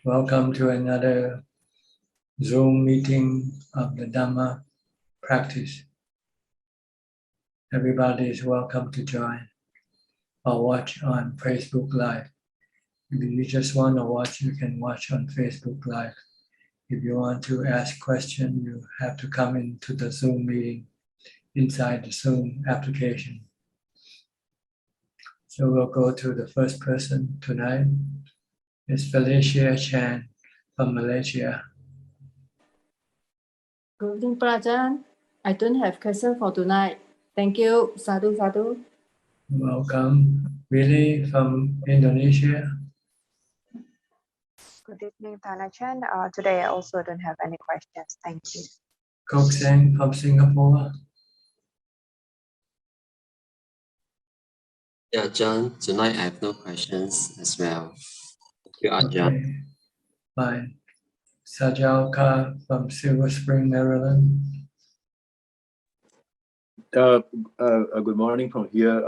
Welcome to another Zoom meeting of the Dhamma practice. Everybody is welcome to join or watch on Facebook Live. If you just want to watch, you can watch on Facebook Live. If you want to ask questions, you have to come into the Zoom meeting inside the Zoom application. So we'll go to the first person tonight. It's Felicia Chan from Malaysia. Good evening, Ajahn. I don't have question for tonight. Thank you. Sadhu, sadhu. Welcome. Willie from Indonesia. Good evening, Thanachan. Today I also don't have any questions. Thank you. Kok Seng from Singapore. Yeah, John, tonight I have no questions as well. Thank you, Ajahn. Okay, fine. Sajalka from Silver Spring, Maryland. Good morning from here,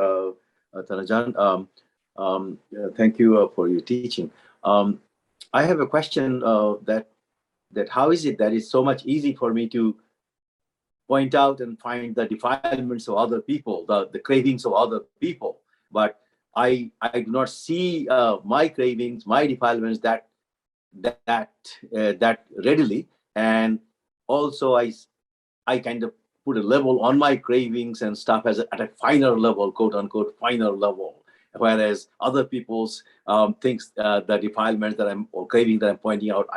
Tanajan. Thank you for your teaching. I have a question that how is it that it's so much easy for me to point out and find the defilements of other people, the cravings of other people, but I do not see my cravings, my defilements that readily, and also I kind of put a level on my cravings and stuff at a finer level, quote unquote, finer level. Whereas other people's things, the defilements that or craving that I'm pointing out,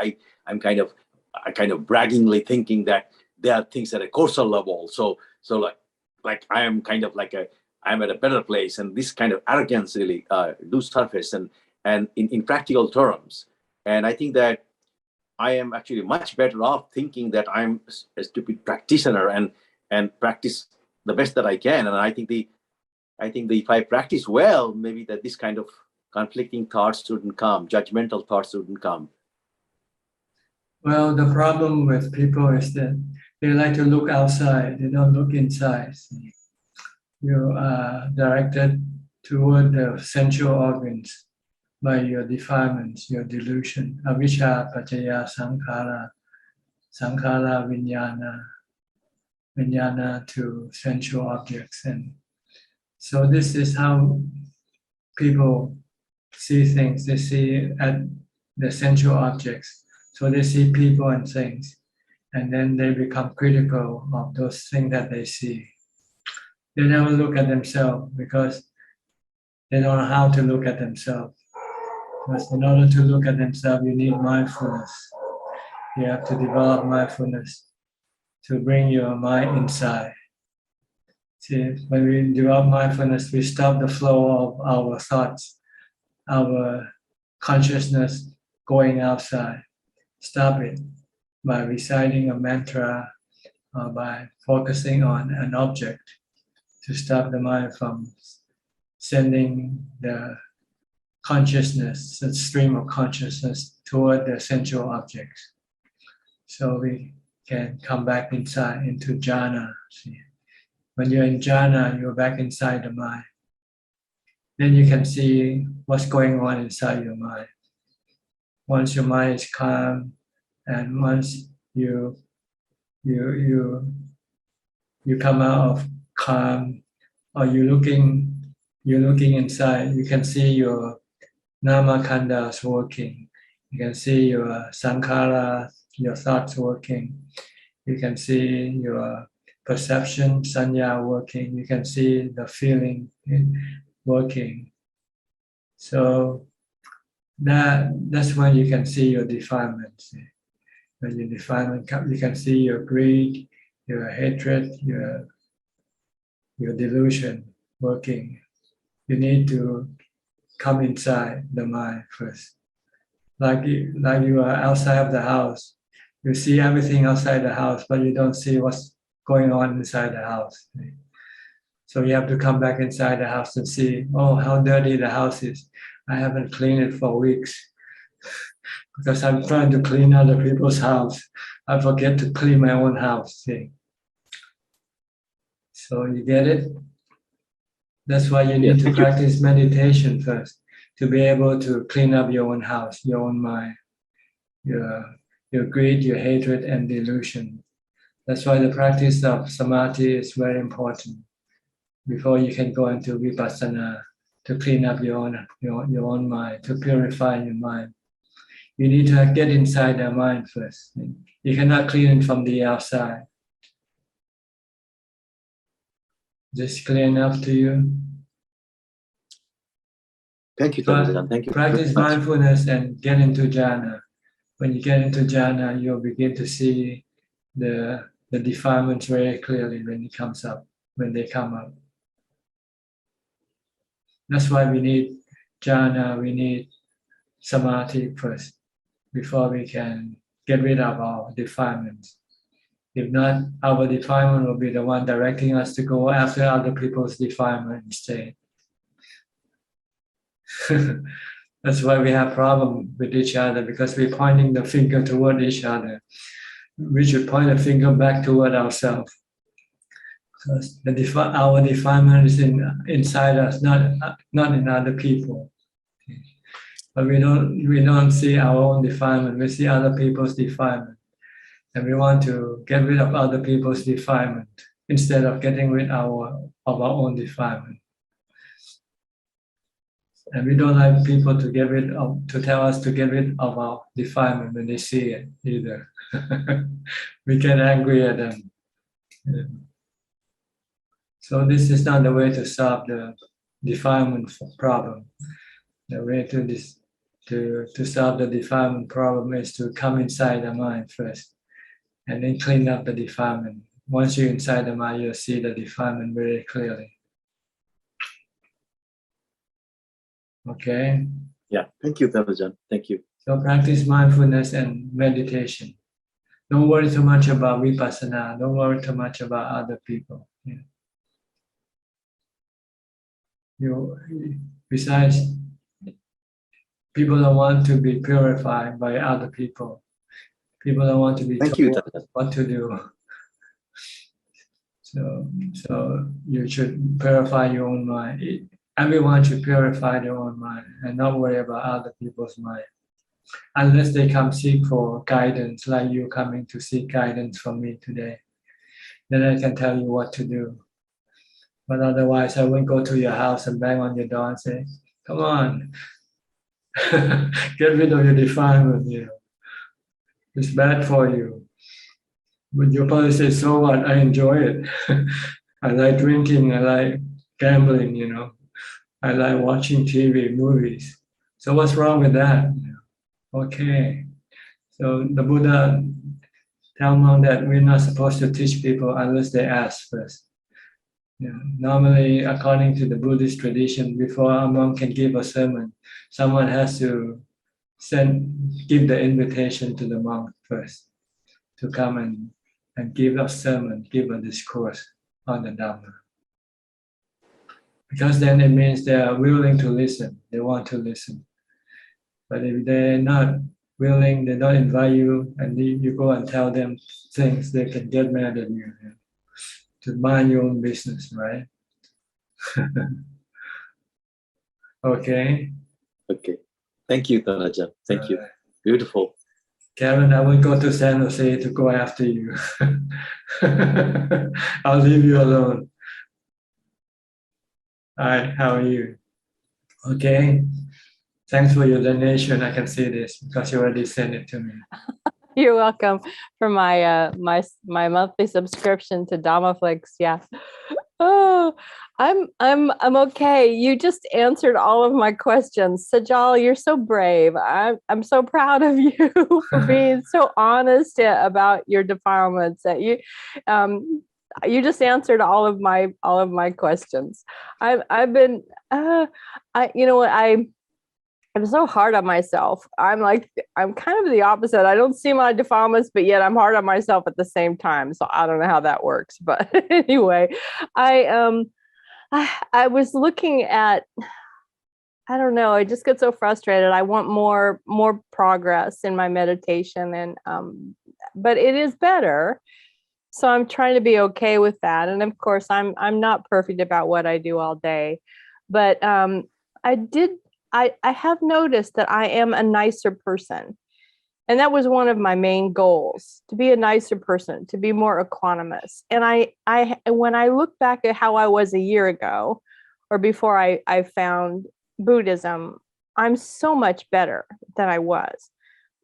I'm kind of braggingly thinking that there are things at a coarser level. So like I am kind of like I'm at a better place, and this kind of arrogance really do surface and in practical terms. And I think that I am actually much better off thinking that I'm a stupid practitioner and practice the best that I can. And I think if I practice well, maybe that this kind of conflicting thoughts shouldn't come, judgmental thoughts shouldn't come. Well, the problem with people is that they like to look outside, they don't look inside. You are directed toward the sensual organs by your defilements, your delusion. Avijja, paccaya, sankhara, sankhara, vijnana, vijnana to sensual objects. And so this is how people see things. They see at the sensual objects. So they see people and things, and then they become critical of those things that they see. They never look at themselves because they don't know how to look at themselves. Because in order to look at themselves, you need mindfulness. You have to develop mindfulness to bring your mind inside. See, when we develop mindfulness, we stop the flow of our thoughts, our consciousness going outside. Stop it by reciting a mantra or by focusing on an object to stop the mind from sending the consciousness, the stream of consciousness toward the sensual objects. So we can come back inside into jhana. See? When you're in jhana, you're back inside the mind. Then you can see what's going on inside your mind. Once your mind is calm, and once you come out of calm, or you're looking inside, you can see your nama khandas working. You can see your sankhara, your thoughts working. You can see your perception, sanya working. You can see the feeling working. So that's when you can see your defilements. When your defilement comes, you can see your greed, your hatred, your delusion working. You need to come inside the mind first. Like you are outside of the house. You see everything outside the house, but you don't see what's going on inside the house. So you have to come back inside the house and see, oh, how dirty the house is. I haven't cleaned it for weeks because I'm trying to clean other people's house. I forget to clean my own house. See? So you get it? That's why you need to practice meditation first, to be able to clean up your own house, your own mind. your greed, your hatred, and delusion. That's why the practice of samadhi is very important before you can go into vipassana to clean up your own mind, to purify your mind. You need to get inside the mind first. You cannot clean it from the outside. Just clear enough to you. Thank you, Ajahn. Thank you. Practice mindfulness and get into jhana. When you get into jhana, you'll begin to see the defilements very clearly when they come up. That's why we need jhana, we need samadhi first, before we can get rid of our defilements. If not, our defilement will be the one directing us to go after other people's defilement instead. That's why we have problem with each other, because we're pointing the finger toward each other. We should point the finger back toward ourselves. Because our defilement is inside us, not in other people. But we don't see our own defilement. We see other people's defilement, and we want to get rid of other people's defilement instead of getting rid of our own defilement. And we don't like people to tell us to get rid of our defilement when they see it either. We get angry at them. So this is not the way to solve the defilement problem. The way to solve the defilement problem is to come inside the mind first, and then clean up the defilement. Once you're inside the mind, you'll see the defilement very clearly. Okay? Yeah, thank you, Ajahn. Thank you. So practice mindfulness and meditation. Don't worry too much about vipassana. Don't worry too much about other people. Yeah. Besides, people don't want to be purified by other people. People don't want to be told what to do. So you should purify your own mind. Everyone should purify their own mind and not worry about other people's mind. Unless they come seek for guidance, like you coming to seek guidance from me today. Then I can tell you what to do. But otherwise, I won't go to your house and bang on your door and say, come on, get rid of your defilement. It's bad for you. But you'll probably say, so what? I enjoy it. I like drinking, I like gambling, I like watching TV, movies. So what's wrong with that? Okay. So the Buddha tells monks that we're not supposed to teach people unless they ask first. Normally, according to the Buddhist tradition, before a monk can give a sermon, someone has to give the invitation to the monk first to come and give a sermon, give a discourse on the Dhamma. Because then it means they are willing to listen, they want to listen. But if they're not willing, they don't invite you, and you go and tell them things, they can get mad at you. To mind your own business, right? Okay. Okay. Thank you, Ajahn. Thank you. Beautiful. Karen, I will go to San Jose to go after you. I'll leave you alone. Hi, how are you? Okay. Thanks for your donation. I can see this because you already sent it to me. You're welcome for my my monthly subscription to Dhammaflix. Yeah. Oh, I'm okay. You just answered all of my questions. Sajal, you're so brave. I'm so proud of you for being so honest about your defilements. That you just answered all of my questions. I've been I'm so hard on myself. I'm kind of the opposite. I don't see my defilements, but yet I'm hard on myself at the same time. So I don't know how that works. But anyway, I was looking at, I don't know, I just get so frustrated. I want more progress in my meditation, and but it is better. So I'm trying to be okay with that. And of course, I'm not perfect about what I do all day, but I have noticed that I am a nicer person. And that was one of my main goals, to be a nicer person, to be more equanimous. And when I look back at how I was a year ago, or before I found Buddhism, I'm so much better than I was.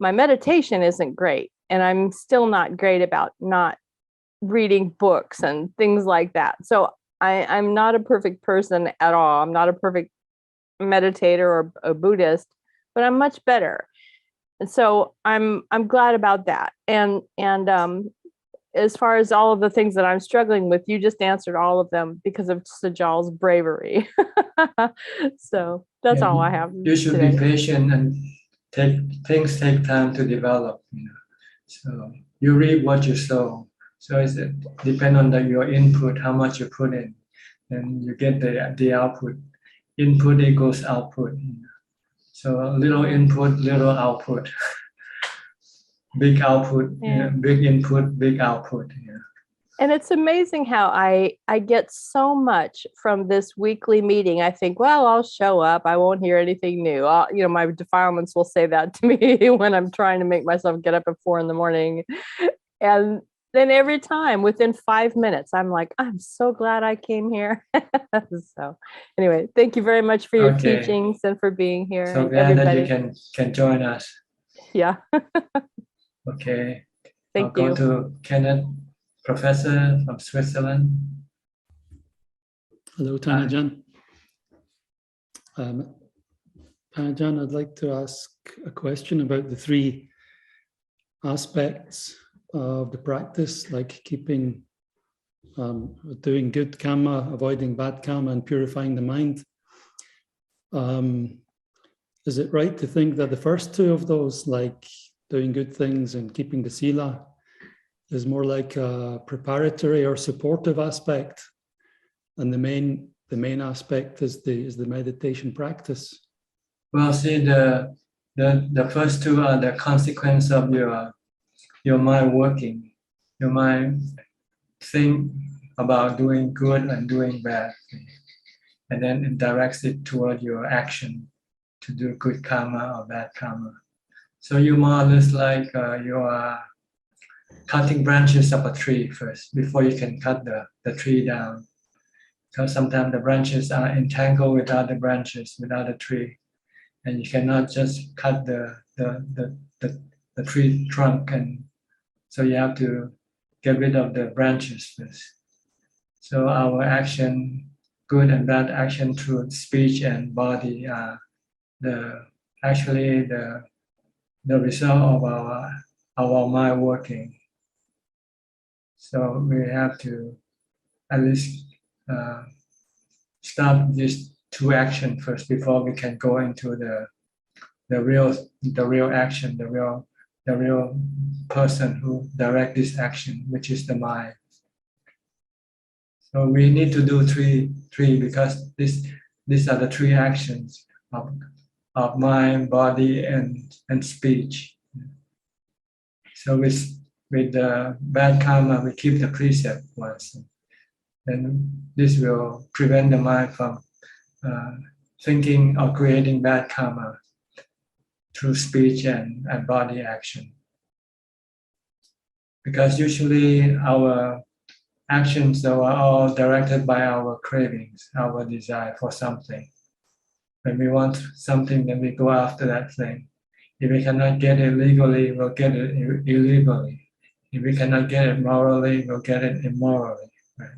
My meditation isn't great, and I'm still not great about not reading books and things like that. So I'm not a perfect person at all. I'm not a perfect meditator or a Buddhist, but I'm much better. And so I'm glad about that. And as far as all of the things that I'm struggling with, you just answered all of them because of Sajal's bravery. So that's all I have. You should today. be patient and things take time to develop. So you reap what you sow. So it depends on your input, how much you put in, and you get the output. Input equals output. So little input, little output. Big output, big input, big output. And it's amazing how I get so much from this weekly meeting. I think, well, I'll show up. I won't hear anything new. My defilements will say that to me when I'm trying to make myself get up at 4 a.m. And then every time, within 5 minutes, I'm like, I'm so glad I came here. So anyway, thank you very much for your teachings and for being here. So glad that you can join us. Yeah. Okay. Thank you. I'll go to Kenneth, professor from Switzerland. Hello, Ajahn. Ajahn, I'd like to ask a question about the 3 aspects of the practice, like keeping, doing good karma, avoiding bad karma, and purifying the mind. Is it right to think that the first 2 of those, like doing good things and keeping the sila, is more like a preparatory or supportive aspect, and the main aspect is the meditation practice? Well, see, the first 2 are the consequence of your mind working. Your mind think about doing good and doing bad, and then it directs it toward your action to do good karma or bad karma. So you more or less like you are cutting branches of a tree first before you can cut the tree down. Because sometimes the branches are entangled with other branches, with other tree, and you cannot just cut the tree trunk, and so you have to get rid of the branches first. So our action, good and bad action through speech and body, are the result of our mind working. So we have to at least start these 2 actions first before we can go into the real action, the real person who directs this action, which is the mind. So we need to do three because these are the 3 actions of mind, body, and speech. So with the bad karma, we keep the precept once, and this will prevent the mind from thinking or creating bad karma through speech and body action. Because usually our actions are all directed by our cravings, our desire for something. When we want something, then we go after that thing. If we cannot get it legally, we'll get it illegally. If we cannot get it morally, we'll get it immorally. Right?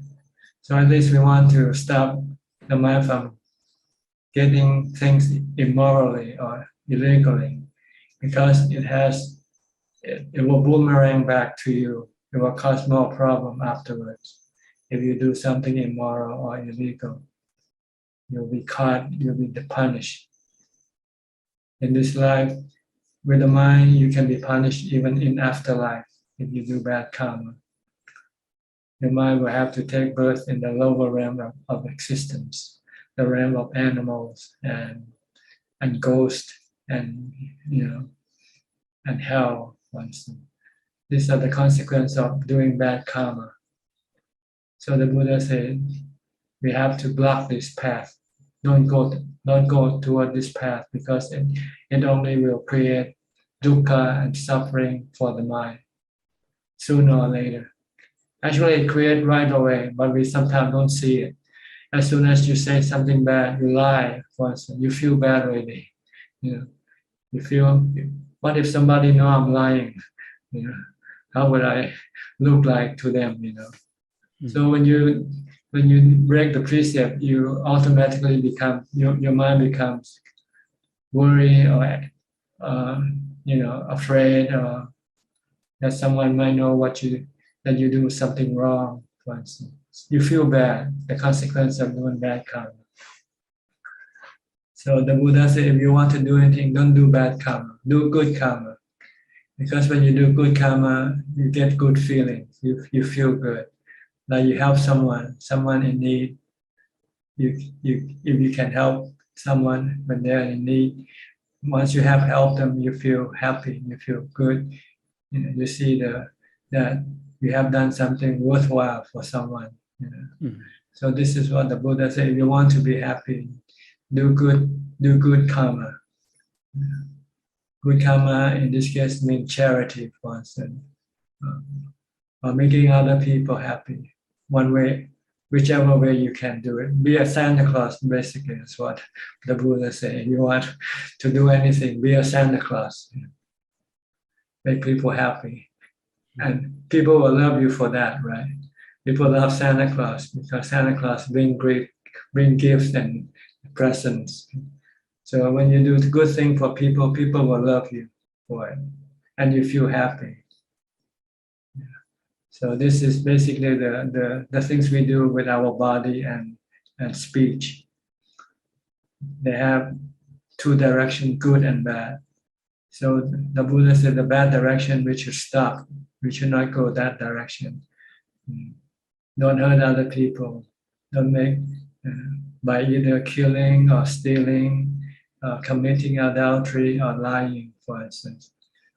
So at least we want to stop the mind from getting things immorally or illegally, because it will boomerang back to you. It will cause more problem afterwards. If you do something immoral or illegal, you'll be caught, you'll be punished. In this life, with the mind, you can be punished even in afterlife if you do bad karma. Your mind will have to take birth in the lower realm of existence, the realm of animals and ghosts and and hell, for instance. These are the consequences of doing bad karma. So the Buddha said, we have to block this path. Don't go toward this path, because it only will create dukkha and suffering for the mind sooner or later. Actually, it creates right away, but we sometimes don't see it. As soon as you say something bad, you lie, for instance, you feel bad already. You feel, what if somebody know I'm lying? How would I look like to them? So when you break the precept, you automatically become, your mind becomes worried or afraid, or that someone might know that you do something wrong, for instance. You feel bad, the consequence of doing bad karma. So the Buddha said, if you want to do anything, don't do bad karma, do good karma. Because when you do good karma, you get good feelings, you feel good. Like you help someone in need, if you can help someone when they're in need, once you have helped them, you feel happy, you feel good. You see that you have done something worthwhile for someone. So this is what the Buddha said: if you want to be happy, do good karma. Good karma in this case means charity, for instance, or making other people happy. One way, whichever way you can do it. Be a Santa Claus, basically, is what the Buddha said. If you want to do anything, be a Santa Claus. Make people happy. And people will love you for that, right? People love Santa Claus because Santa Claus bring gifts and presents. So when you do good thing for people, people will love you for it, and you feel happy. So this is basically the things we do with our body and speech. They have two directions, good and bad. So the Buddha said the bad direction we should stop. We should not go that direction. Don't hurt other people. Don't make by either killing or stealing, committing adultery or lying, for instance,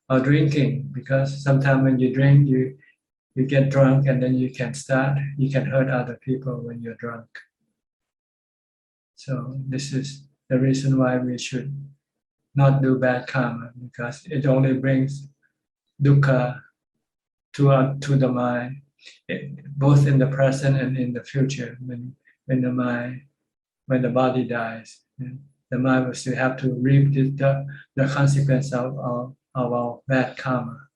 or drinking. Because sometimes when you drink, you get drunk and then you can hurt other people when you're drunk. So this is the reason why we should not do bad karma, because it only brings dukkha to the mind, both in the present and in the future. When the body dies, the mind will still have to reap the consequence of our bad karma.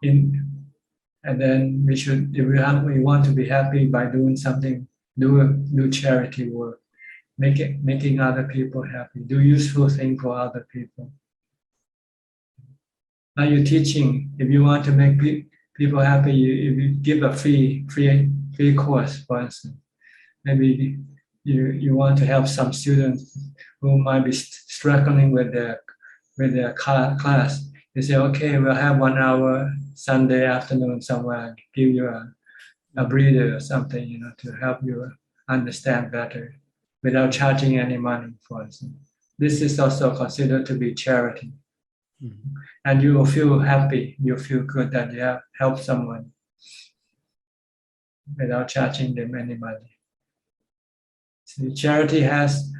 And then we should, if we want to be happy by doing something, do charity work, making other people happy, do useful thing for other people. Now you're teaching. If you want to make people happy, if you give a free course, for instance, maybe you want to help some students who might be struggling with their class. You say, okay, we'll have 1 hour Sunday afternoon somewhere, give you a breather or something, to help you understand better without charging any money, for instance. This is also considered to be charity. And you will feel happy, you feel good that you have helped someone without charging them any money. So charity has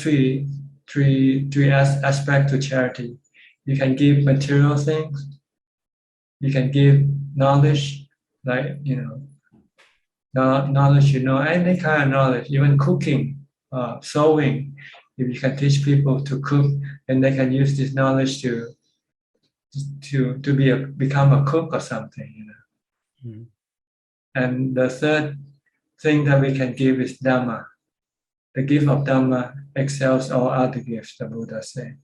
three aspects to charity. You can give material things. You can give knowledge, like knowledge. Any kind of knowledge, even cooking, sewing. If you can teach people to cook, then they can use this knowledge to become a cook or something. And the third thing that we can give is Dhamma. The gift of Dhamma excels all other gifts, the Buddha said.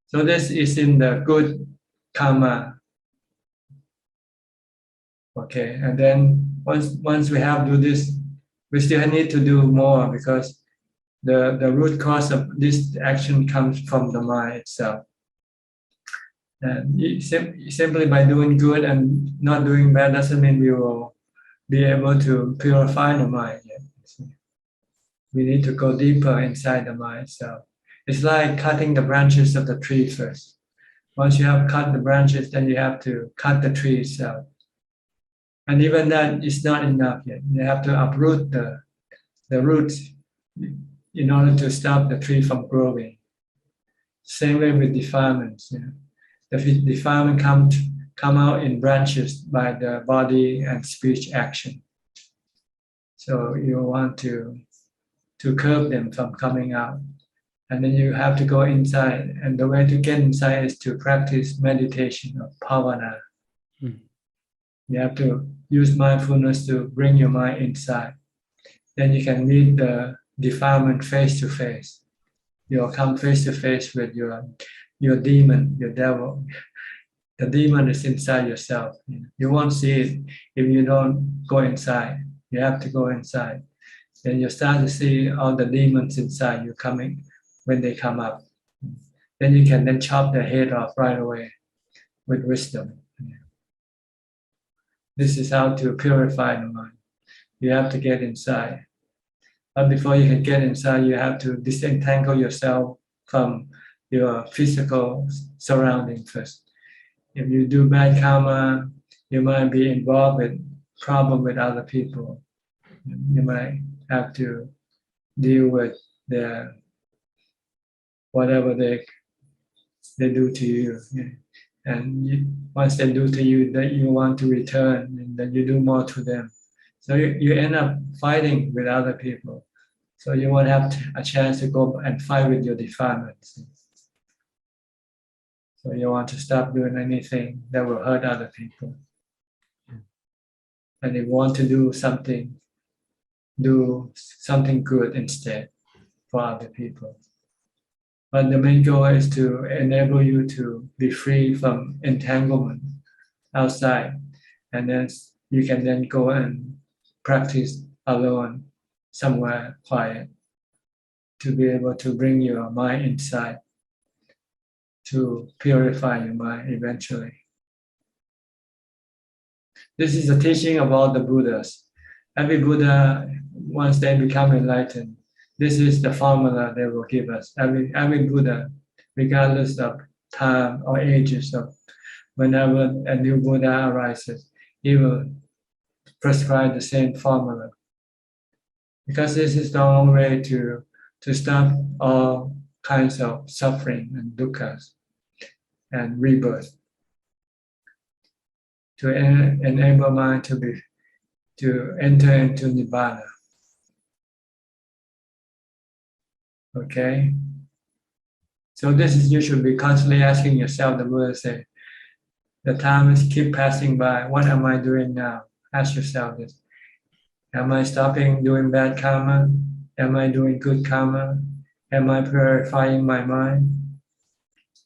So this is in the good karma. Okay, and then once we have to do this, we still need to do more, because the root cause of this action comes from the mind itself. And simply by doing good and not doing bad doesn't mean we will be able to purify the mind yet. We need to go deeper inside the mind itself. It's like cutting the branches of the tree first. Once you have cut the branches, then you have to cut the tree itself. And even that is not enough yet. You have to uproot the roots in order to stop the tree from growing. Same way with defilements. The defilement come out in branches by the body and speech action. So you want to curb them from coming out. And then you have to go inside. And the way to get inside is to practice meditation or bhavana. You have to use mindfulness to bring your mind inside. Then you can meet the defilement face to face. You'll come face to face with your demon, your devil. The demon is inside yourself. You won't see it if you don't go inside. You have to go inside. Then you start to see all the demons inside you coming when they come up. Then you can then chop their head off right away with wisdom. This is how to purify the mind. You have to get inside. But before you can get inside, you have to disentangle yourself from your physical surrounding first. If you do bad karma, you might be involved with problem with other people. You might have to deal with their whatever they do to you. And once they do to you, that you want to return, and then you do more to them. So you end up fighting with other people. So you won't have a chance to go and fight with your defilements. So you want to stop doing anything that will hurt other people. And if you want to do something good instead for other people. But the main goal is to enable you to be free from entanglement outside. And then you can then go and practice alone, somewhere quiet, to be able to bring your mind inside, to purify your mind eventually. This is the teaching of all the Buddhas. Every Buddha, once they become enlightened, this is the formula they will give us. Every Buddha, regardless of time or ages, of whenever a new Buddha arises, he will prescribe the same formula. Because this is the only way to stop all kinds of suffering and dukkha and rebirth. To enable mind to enter into Nibbana. Okay? So this is, you should be constantly asking yourself, the Buddha said, the time is keep passing by. What am I doing now? Ask yourself this. Am I stopping doing bad karma? Am I doing good karma? Am I purifying my mind?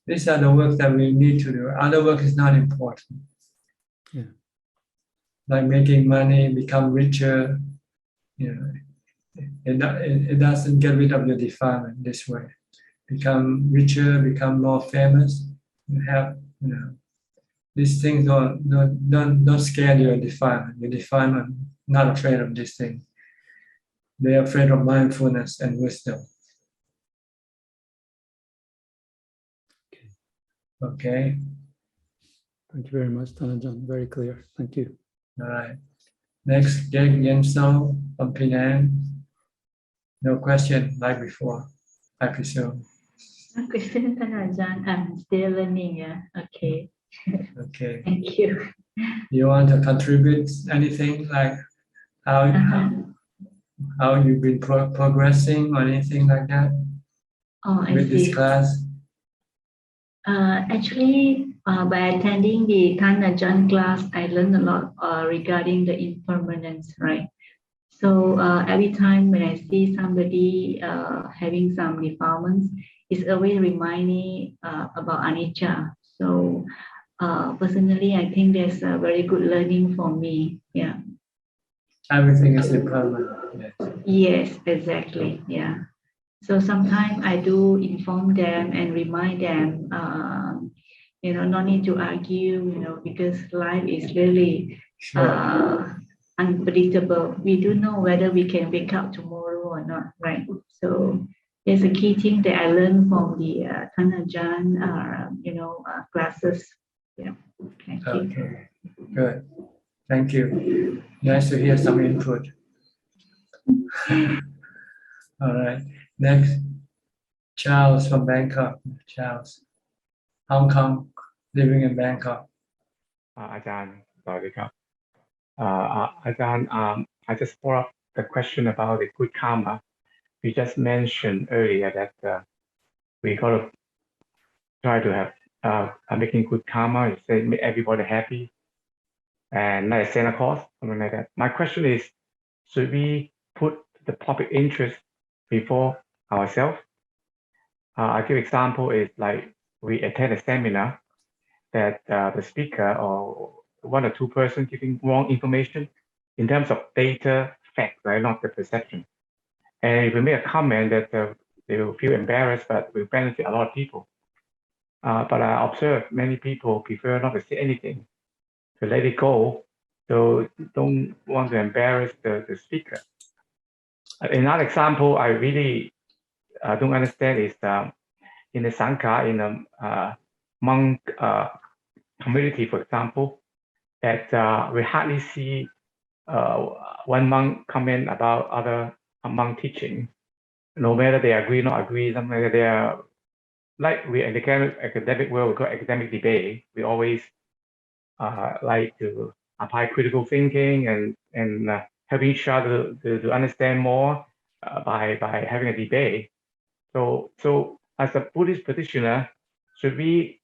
These are the work that we need to do. Other work is not important. Yeah. Like making money, become richer, it doesn't get rid of your defilement this way. Become richer, become more famous, these things don't scare your defilement. Your defilement not afraid of these things. They're afraid of mindfulness and wisdom. Okay. Thank you very much, Ajahn. Very clear. Thank you. All right. Next, Greg Yenso from Penang. No question like before, I presume. No question, Ajahn. I'm still learning. Yeah. Okay. Okay. Thank you. You want to contribute anything like how you've been progressing or anything like that with this class? Actually, by attending the Ajahn class, I learned a lot regarding the impermanence, right? So every time when I see somebody having some defilements, it's always remind me about anicca. So personally, I think that's a very good learning for me. Yeah. Everything is impermanent. Yes, exactly. Yeah. So sometimes I do inform them and remind them, no need to argue, because life is really unpredictable. We don't know whether we can wake up tomorrow or not, right? So there's a key thing that I learned from the Ajahn, classes. Yeah. Thank you. Okay. Good. Thank you. Nice to hear some input. All right. Next, Charles from Bangkok. Charles, Hong Kong, living in Bangkok. Ajahn, sorry, Ajahn, I just brought up the question about the good karma. You just mentioned earlier that we got to try to have making good karma. You say make everybody happy, and like Santa Claus, something like that. My question is, should we put the public interest before ourselves? I give example is like we attend a seminar that the speaker or one or two persons giving wrong information in terms of data fact, right, not the perception. And if we make a comment that they will feel embarrassed, but will benefit a lot of people. But I observe many people prefer not to say anything, to let it go, so don't want to embarrass the speaker. Another example I really don't understand is in the Sangha, in the monk community, for example, that we hardly see one monk comment about other monk teaching, no matter they agree or not agree, something like that. They are like we in the academic world, we call academic debate. We always like to apply critical thinking and help each other to understand more by having a debate. So as a Buddhist practitioner, should we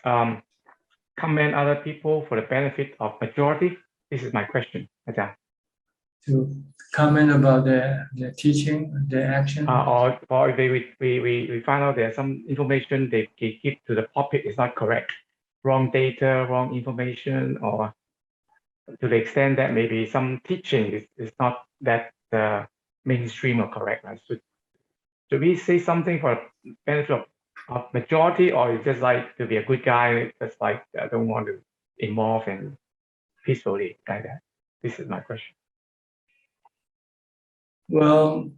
comment other people for the benefit of majority? This is my question, Ajahn. To comment about their teaching, their action. Or if we find out there's some information they give to the public is not correct, wrong data, wrong information, or to the extent that maybe some teaching is not that mainstream or correct. Right? Should we say something for the benefit of majority, or is just like to be a good guy, just like I don't want to involve and peacefully like that? This is my question. Well,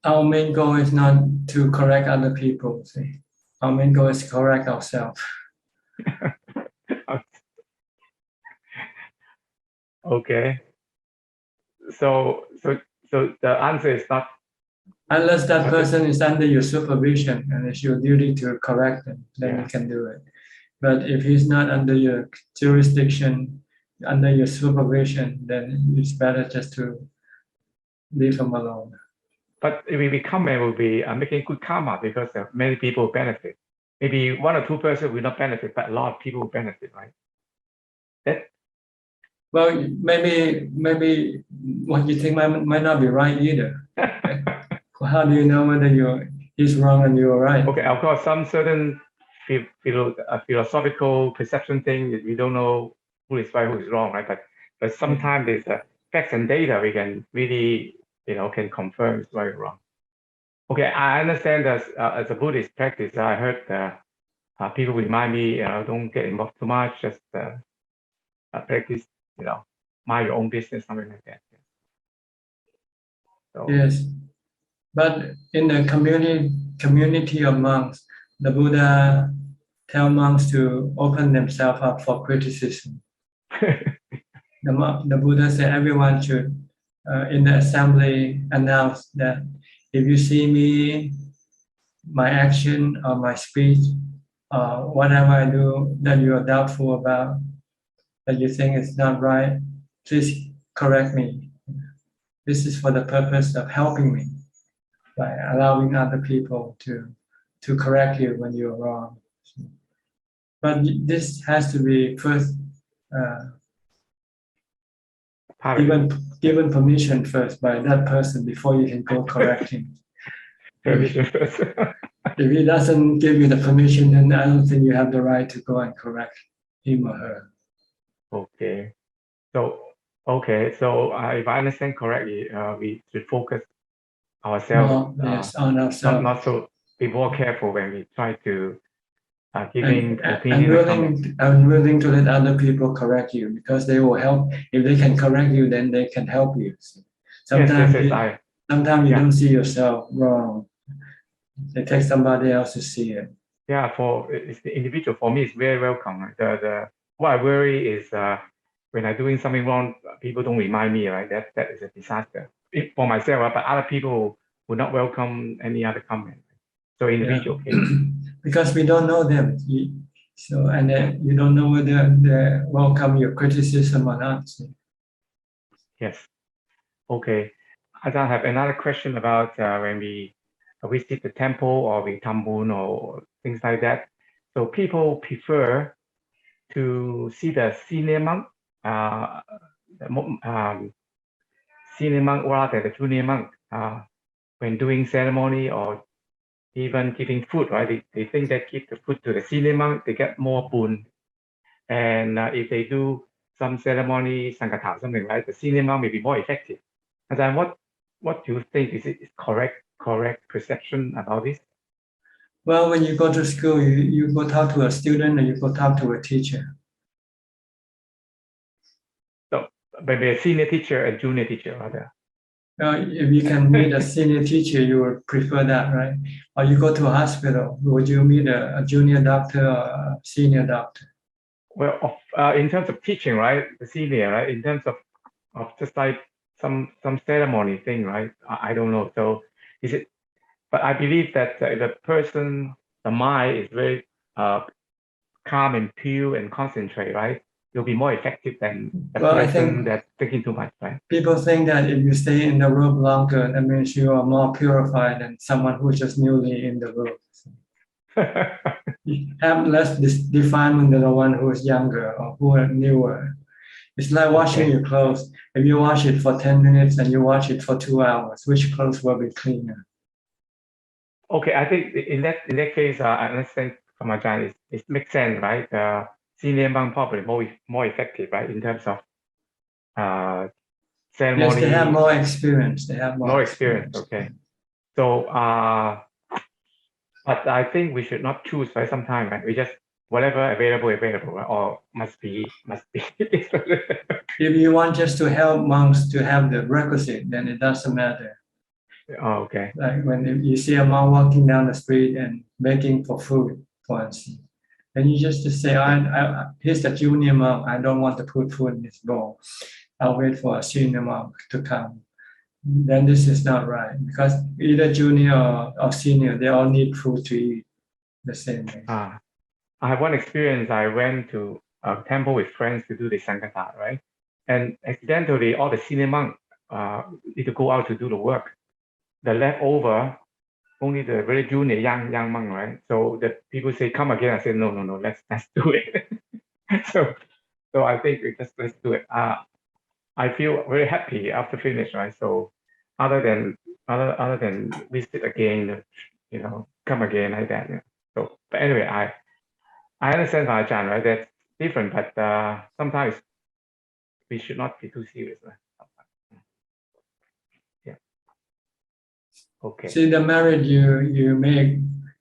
our main goal is not to correct other people. See? Our main goal is to correct ourselves. Okay. So the answer is not. Unless that person is under your supervision and it's your duty to correct them, then Yeah. you can do it. But if he's not under your jurisdiction, under your supervision, then it's better just to leave him alone. But if we comment, will be making good karma because many people benefit. Maybe one or two persons will not benefit, but a lot of people will benefit, right? Well, maybe what you think might not be right either. How do you know whether he's wrong and you're right? Okay, of course, some certain philosophical perception thing, we don't know who is right, who is wrong, right? But sometimes there's facts and data we can really, can confirm it's right or wrong. Okay, I understand that as a Buddhist practice, I heard people remind me, don't get involved too much, just practice, mind your own business, something like that. So, Yes, but in the community of monks, the Buddha tell monks to open themselves up for criticism. The Buddha said everyone should, in the assembly, announce that if you see me, my action or my speech, whatever I do that you are doubtful about, that you think is not right, please correct me. This is for the purpose of helping me by allowing other people to correct you when you're wrong. But this has to be first given permission first by that person before you can go correct him. permission first. If he doesn't give you the permission, then I don't think you have the right to go and correct him or her. Okay. So if I understand correctly, we should focus ourselves. Yes, on ourselves. Not so be more careful when we try to giving opinion. I'm willing to let other people correct you because they will help. If they can correct you, then they can help you. Sometimes you don't see yourself wrong. They take somebody else to see it. Yeah, it's the individual. For me, it's very welcome. What I worry is when I'm doing something wrong, people don't remind me. Right, that is a disaster. For myself, but other people would not welcome any other comment. So individual case. Because we don't know them. So, and then you don't know whether they welcome your criticism or not. Yes. Okay. I don't have another question about when we visit the temple or we tambun or things like that. So people prefer to see the senior monk, senior monk rather than the junior monk when doing ceremony or even giving food, right? They think that give the food to the senior monk, they get more boon. And if they do some ceremony, Sankata, something like the senior monk may be more effective. And then what do you think is it correct perception about this? Well, when you go to school, you go talk to a student and you go talk to a teacher. So maybe a senior teacher and junior teacher rather. If you can meet a senior teacher, you would prefer that, right? Or you go to a hospital, would you meet a junior doctor or a senior doctor? Well, in terms of teaching, right, the senior, right, in terms of just like some ceremony thing, right? I don't know. So is it? But I believe that the person, the mind is very calm and pure and concentrate, right? You'll be more effective than the person that's thinking too much, right? People think that if you stay in the robe longer, that means you are more purified than someone who's just newly in the robe. You have less defilement than the one who is younger or who are newer. It's like washing your clothes. If you wash it for 10 minutes and you wash it for 2 hours, which clothes will be cleaner? Okay, I think in that case, I understand from Ajahn, it makes sense, right? Senior monk probably more effective, right, in terms of ceremony. Yes, they have more experience. They have more experience. Okay, so but I think we should not choose, right? Sometime, right? We just whatever available, right? Or must be. If you want just to help monks to have the requisite, then it doesn't matter. Oh, okay. Like when you see a monk walking down the street and begging for food, for instance, and you just say, here's the junior monk, I don't want to put food in this bowl. I'll wait for a senior monk to come. Then this is not right, because either junior or senior, they all need food to eat the same way. I have one experience. I went to a temple with friends to do the Sankata, right? And accidentally, all the senior monks need to go out to do the work. The leftover, only the very junior young monk, right? So the people say, come again. I say, no, let's do it. so I think let's do it. I feel very happy after finish, right? So other than visit again, come again like that. Yeah. So, but anyway, I understand from Ajahn, right? That's different, but sometimes we should not be too serious, right? Yeah. Okay. See, the merit you make,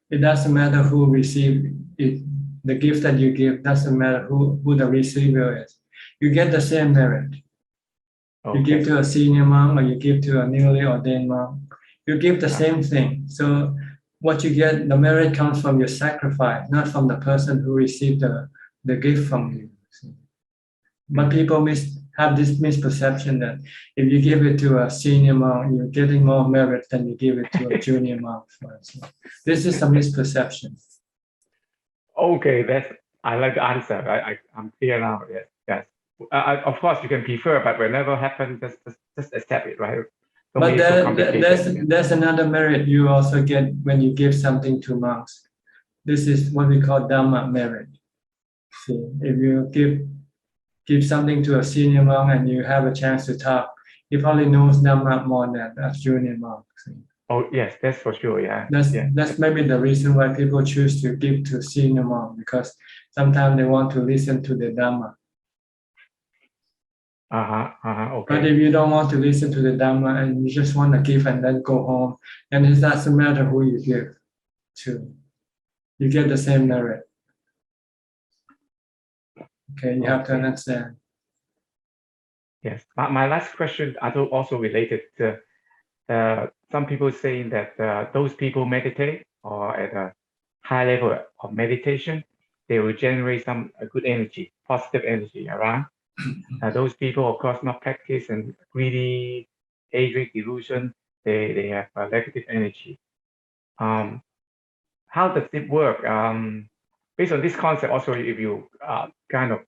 it doesn't matter who received it. The gift that you give doesn't matter who the receiver is. You get the same merit. Okay. You give to a senior monk or you give to a newly ordained monk. You give the same thing. So what you get, the merit comes from your sacrifice, not from the person who received the gift from you. But people have this misperception that if you give it to a senior monk, you're getting more merit than you give it to a junior monk. For instance. This is a misperception. Okay, I like the answer. I'm clear now. Yes. Of course, you can prefer, but whenever happens, just accept it, right? But there's another merit you also get when you give something to monks. This is what we call Dhamma merit. See, if you give something to a senior monk and you have a chance to talk, he probably knows Dhamma more than a junior monk. See. Oh yes, that's for sure. Yeah. That's maybe the reason why people choose to give to senior monk, because sometimes they want to listen to the Dhamma. Okay. But if you don't want to listen to the Dhamma and you just want to give and then go home, then it doesn't matter who you give to. You get the same merit. Okay, you have to understand. Yes. My last question also related to some people saying that those people meditate or at a high level of meditation, they will generate some good energy, positive energy around. Those people, of course, not practice and greedy, age delusion, they have a negative energy. how does it work? Based on this concept, also, if you kind of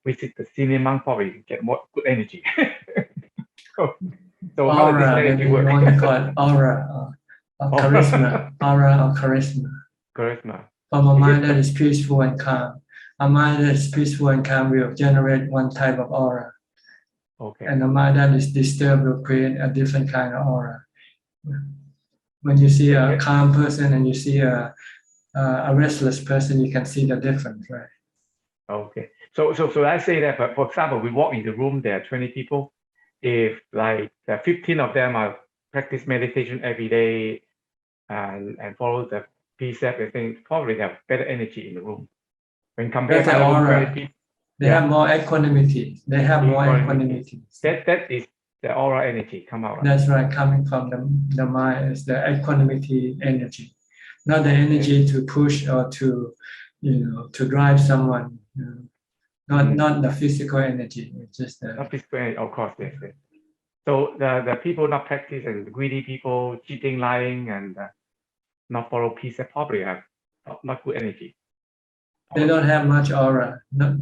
visit the senior monk, probably you get more good energy. So how does this Aura, energy maybe you work? want to call it aura or charisma. Aura or charisma. Charisma. From a mind that is peaceful and calm. A mind that is peaceful and calm will generate one type of aura. Okay. And a mind that is disturbed will create a different kind of aura. When you see a calm person and you see a restless person, you can see the difference, right? Okay. So let's say that, for example, we walk in the room, there are 20 people. If like 15 of them are practice meditation every day and follow the precept, I think probably they have better energy in the room. When compared That's to the room, aura. 20 people, They have more equanimity. They have more equanimity. That is the aura energy come out. That's right, coming from the mind is the equanimity energy, not the energy to push or to, to drive someone. Not the physical energy. It's just the Not physical energy, of course, yes. So the people not practice and greedy people, cheating, lying, and not follow precept probably have not good energy. They don't have much aura, not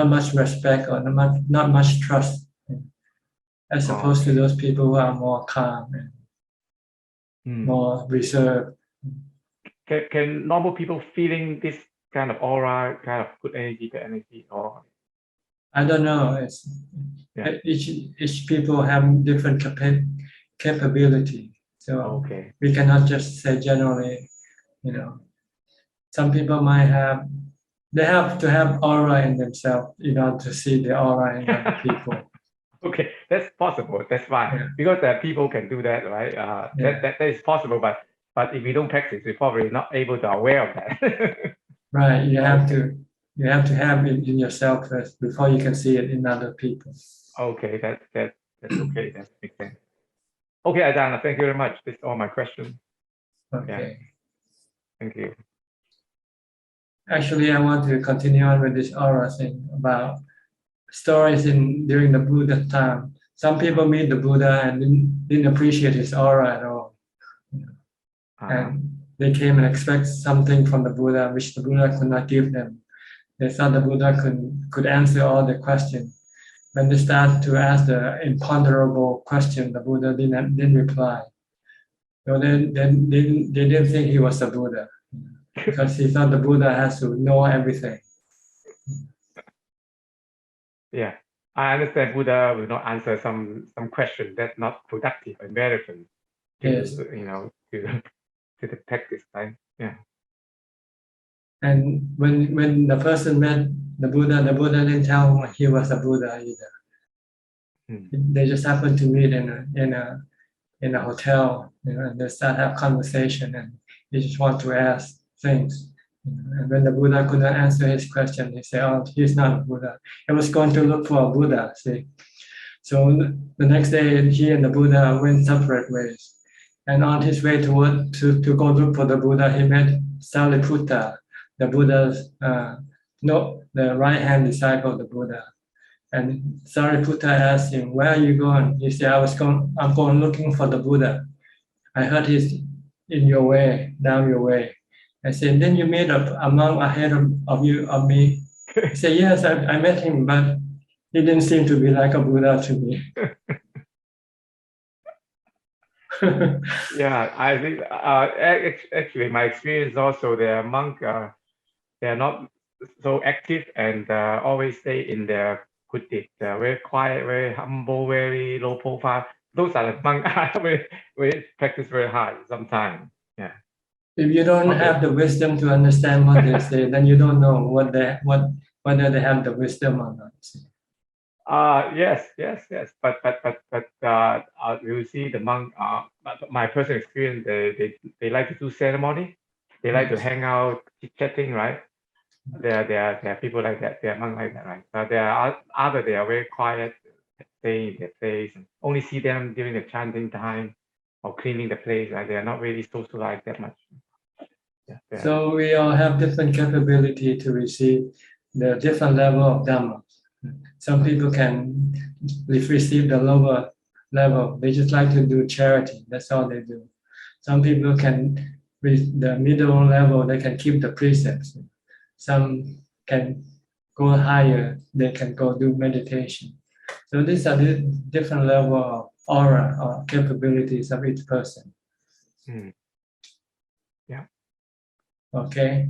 much respect or not much trust, as opposed to those people who are more calm and more reserved. Can normal people feeling this kind of aura, kind of good energy, bad energy, or? I don't know. Each people have different capability, so we cannot just say generally. Some people might have. They have to have aura in themselves in order to see the aura in other people. Okay, that's possible. That's fine because people can do that, right? That is possible, but if you don't practice, you're probably not able to aware of that. Right. You have to have it in yourself first before you can see it in other people. Okay, that's okay. That makes sense. Okay, Ajahn, thank you very much. That's all my questions. Okay. Thank you. Actually, I want to continue on with this aura thing about stories during the Buddha time. Some people meet the Buddha and didn't appreciate his aura at all. And they came and expect something from the Buddha, which the Buddha could not give them. They thought the Buddha could answer all the questions. When they started to ask the imponderable question, the Buddha didn't reply. So they didn't think he was a Buddha because he thought the Buddha has to know everything. Yeah, I understand Buddha will not answer some question that's not productive and relevant to to the practice, right? Yeah. And when the person met the Buddha didn't tell him he was a Buddha either. They just happened to meet in a hotel, and they start have conversation, and he just want to ask things. And when the Buddha could not answer his question, he said, "Oh, he's not a Buddha." He was going to look for a Buddha. See, so the next day, he and the Buddha went separate ways. And on his way to go look for the Buddha, he met Sariputta, the Buddha's the right hand disciple of the Buddha. And Sariputta asked him, "Where are you going?" He said, "I'm going looking for the Buddha. I heard he's in your way, down your way." I said, "Then you met a monk ahead of me?" He said, "Yes, I met him, but he didn't seem to be like a Buddha to me." Yeah, I think actually my experience also, the monk they are not so active and always stay in their kuti. They're very quiet, very humble, very low profile. Those are the monks very practice very hard sometimes. Yeah. If you don't have the wisdom to understand what they say, then you don't know whether they have the wisdom or not. Yes. But you see the monk. My personal experience, they like to do ceremony. They like to hang out, chit-chatting, right? There are people like that. There are monks like that, right? But there are others. They are very quiet, stay in their place, and only see them during the chanting time or cleaning the place. Right? They are not really socialized that much. Yeah, so we all have different capability to receive the different level of Dhamma. Some people can receive the lower level. They just like to do charity. That's all they do. Some people can with the middle level, they can keep the precepts. Some can go higher, they can go do meditation. So these are the different level of aura or capabilities of each person. Yeah. Okay.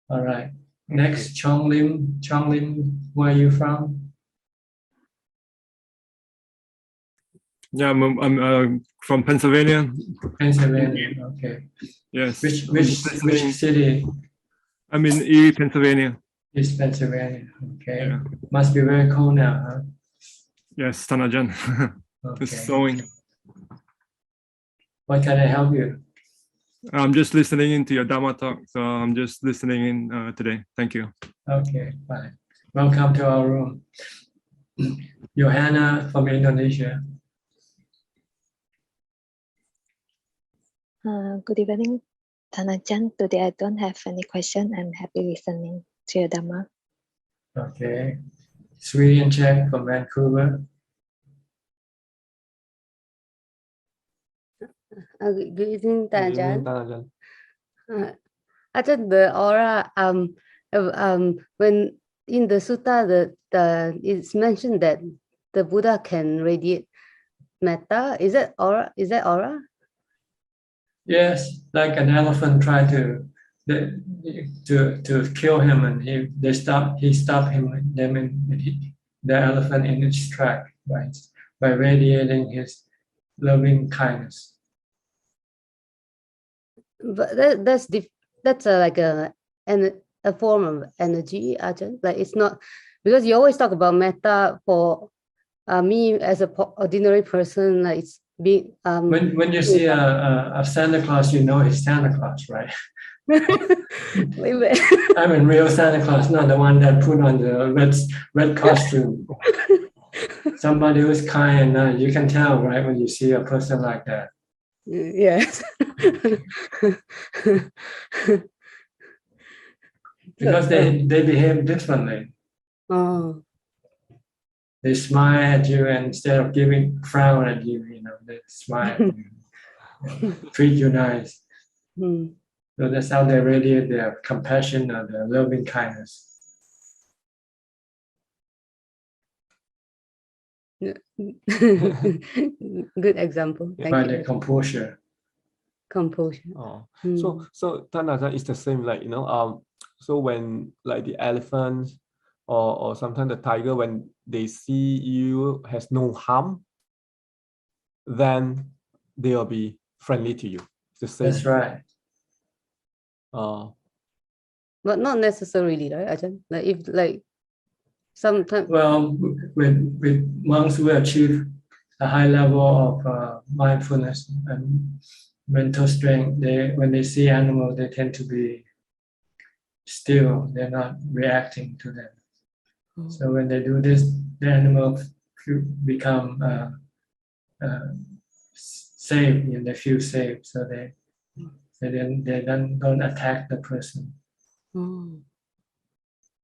All right. Next, Chonglim. Chonglim, where are you from? Yeah, I'm from Pennsylvania. Pennsylvania. Okay. Yes. Which city? I'm in Erie, Pennsylvania. East Pennsylvania. Okay. Yeah. Must be very cold now, huh? Yes, Tanajan. It's Okay. snowing. What can I help you? I'm just listening into your Dhamma talk, so I'm just listening in today. Thank you. Okay, fine. Welcome to our room. Johanna from Indonesia. Good evening, Thanajan. Today I don't have any question. I'm happy listening to your Dhamma. Okay. Sweden Czech from Vancouver. Good evening, Ajahn. Ajahn, the aura, when in the sutta, it's mentioned that the Buddha can radiate metta. Is that aura? Is that aura? Yes, like an elephant tried to kill him, and he stopped him, the elephant in its track by radiating his loving kindness. But that's like a form of energy, Ajahn. Like it's not, because you always talk about metta. For me as a ordinary person, like it's being when you see a Santa Claus, you know he's Santa Claus, right? I mean real Santa Claus, not the one that put on the red costume. Somebody who's kind, and you can tell, right, when you see a person like that. Yes. Because they behave differently. Oh. They smile at you, and instead of frown at you, they smile at you, treat you nice. So that's how they radiate their compassion or their loving kindness. Good example. Thank By you. their composure. Composure. Oh, so Tanajan is the same, like so when like the elephant or sometimes the tiger, when they see you has no harm, then they'll be friendly to you. It's the same. That's right. But not necessarily, right, Ajahn? Like if like sometimes. Well, with monks who achieve a high level of mindfulness and mental strength, when they see animals, they tend to be still. They're not reacting to them. So when they do this, the animals become safe, and they feel safe. So they don't attack the person.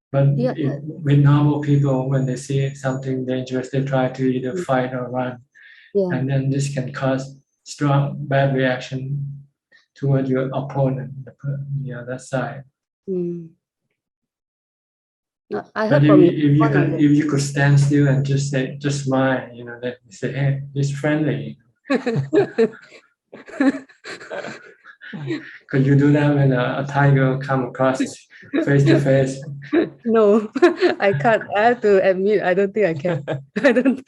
But with normal people, when they see something dangerous, they try to either fight or run. And then this can cause strong bad reaction toward your opponent, the other side. I But heard if you could stand still and just smile, they say, hey, he's friendly. Could you do that when a tiger come across face to face? No, I can't. I have to admit, I don't think I can. I don't.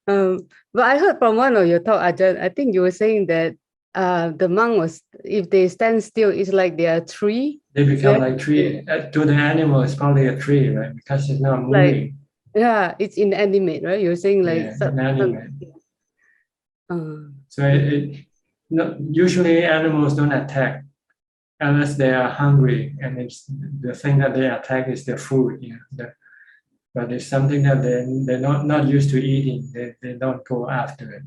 But I heard from one of your talk, Ajahn, I think you were saying that the monk if they stand still, it's like they are a tree. They become like tree. To the animal, it's probably a tree, right? Because it's not moving. Yeah, it's inanimate, right? You're saying like inanimate. So usually animals don't attack unless they are hungry, and it's the thing that they attack is their food. But it's something that they're not used to eating. They don't go after it.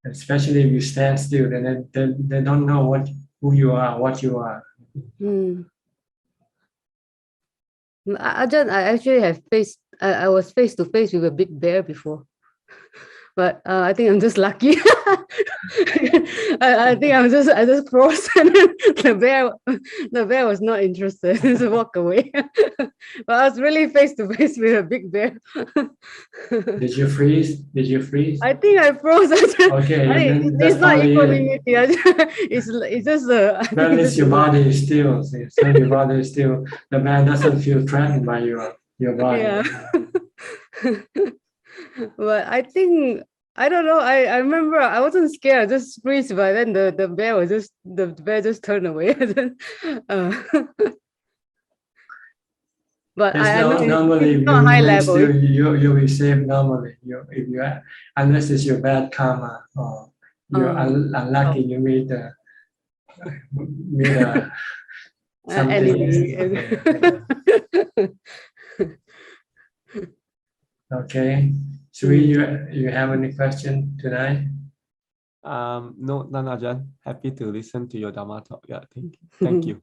Especially if you stand still, then they don't know who you are, what you are. Ajahn, I actually I was face to face with a big bear before. but I think I'm just lucky. I think I just froze, and the bear was not interested, so walk away. But I was really face to face with a big bear. Did you freeze? Did you freeze? I think I froze. Okay, then that's It's not probably it. equanimity. It's just That means your body is still. See, so your body is still. The man doesn't feel threatened by your body. Yeah. But I think I don't know. I remember I wasn't scared. I just freeze, but then the bear just turned away. But It's I know normally it's not high level. still you will save normally. If you unless it's your bad karma or you're unlucky, you meet something. Okay. Sri, you have any question tonight? No, none, Ajahn. Happy to listen to your Dhamma talk. Yeah, thank you.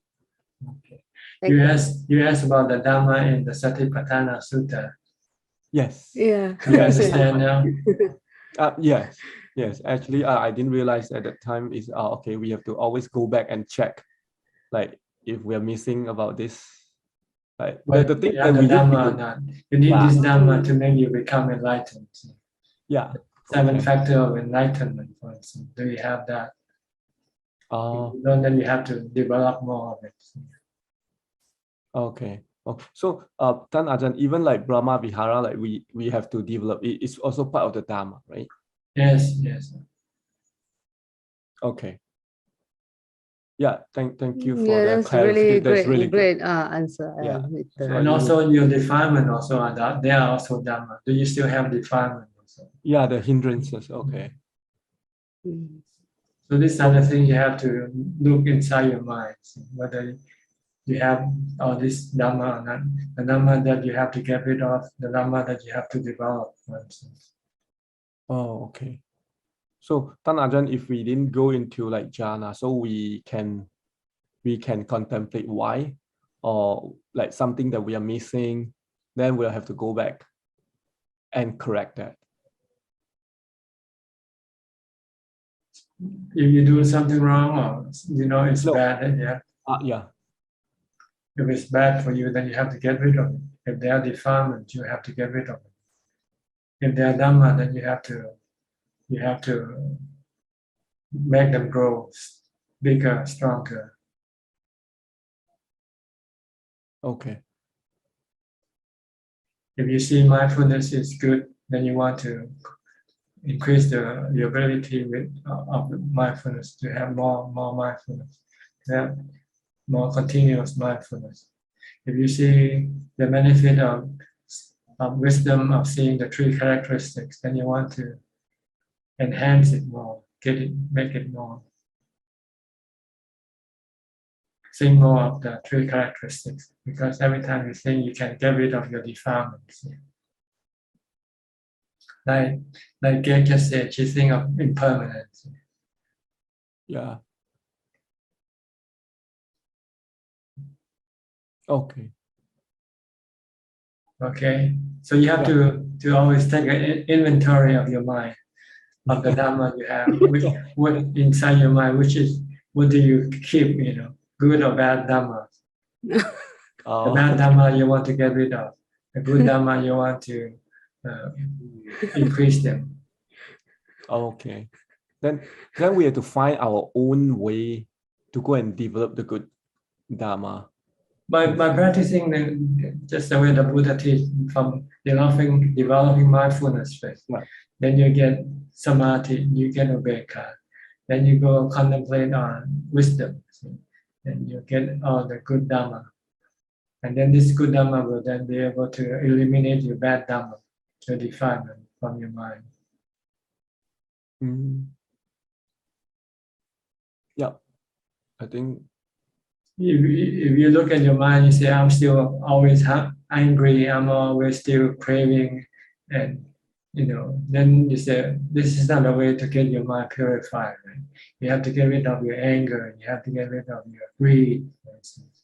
Okay. You asked about the Dhamma in the Satipatthana Sutta. Yes. Yeah. You understand now? Yes. Actually, I didn't realize at that time is okay. We have to always go back and check, like if we are missing about this. Like the thing you have that the we Dhamma or not. You need this Dhamma to make you become enlightened. Yeah. Seven factor of enlightenment, for instance. Do you have that? If you don't, then you have to develop more of it. Okay. So, Tan Ajahn, even like Brahma Vihara, like we have to develop. It's also part of the Dhamma, right? Yes. Okay. Yeah. Thank you for Yeah, that that's clarity. really That's great answer. Yeah. And also your defilement also are that they are also Dhamma. Do you still have defilement also? Yeah, the hindrances. Okay. So these are the things you have to look inside your mind, whether you have all this Dhamma or not. The Dhamma that you have to get rid of, the Dhamma that you have to develop, for instance. Oh, okay. So Tan Ajahn, if we didn't go into like jhana, so we can contemplate why, or like something that we are missing, then we'll have to go back and correct that. If you do something wrong or it's bad, then yeah. If it's bad for you, then you have to get rid of it. If they are defilement, you have to get rid of it. If they are Dhamma, then you have to make them grow bigger, stronger. Okay. If you see mindfulness is good, then you want to increase the ability of mindfulness, to have more mindfulness, to have more continuous mindfulness. If you see the benefit of wisdom of seeing the three characteristics, then you want to enhance it more, make it more. Think more of the three characteristics, because every time you think, you can get rid of your defilements. Like Gay just said, she think of impermanence. Yeah. Okay. Okay. So you have to always take an inventory of your mind, of the Dhamma you have, what inside your mind, what do you keep, good or bad Dhamma. The bad Dhamma you want to get rid of. The good Dhamma you want to increase them. Okay. Then we have to find our own way to go and develop the good Dhamma. By practicing just the way the Buddha teach, from developing mindfulness first. Right. Then you get samadhi, you get ubeka. Then you go contemplate on wisdom. Then you get all the good Dhamma. And then this good Dhamma will then be able to eliminate your bad Dhamma, your defilement from your mind. Yeah, I think. If you look at your mind, you say, I'm still always angry, I'm always still craving, and then you say, this is not a way to get your mind purified. Right? You have to get rid of your anger, and you have to get rid of your greed, for instance.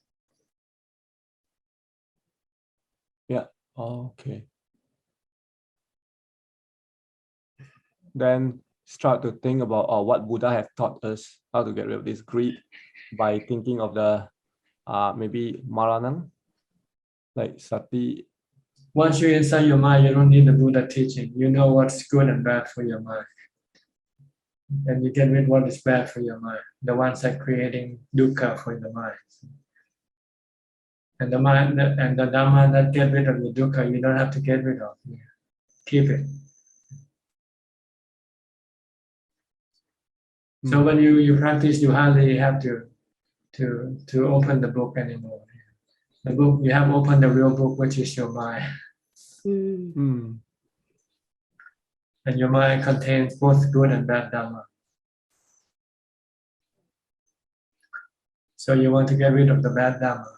Yeah. Okay. then start to think about what Buddha have taught us, how to get rid of this greed by thinking of the maybe Maranam, like sati. Once you're inside your mind, you don't need the Buddha teaching. You know what's good and bad for your mind. And you get rid of what is bad for your mind, the ones that creating dukkha for the mind. And the mind and the Dhamma that get rid of the dukkha, you don't have to get rid of. Keep it. So when you practice, you hardly have to open the book anymore. The book, you have opened the real book, which is your mind. And your mind contains both good and bad Dhamma. So you want to get rid of the bad Dhamma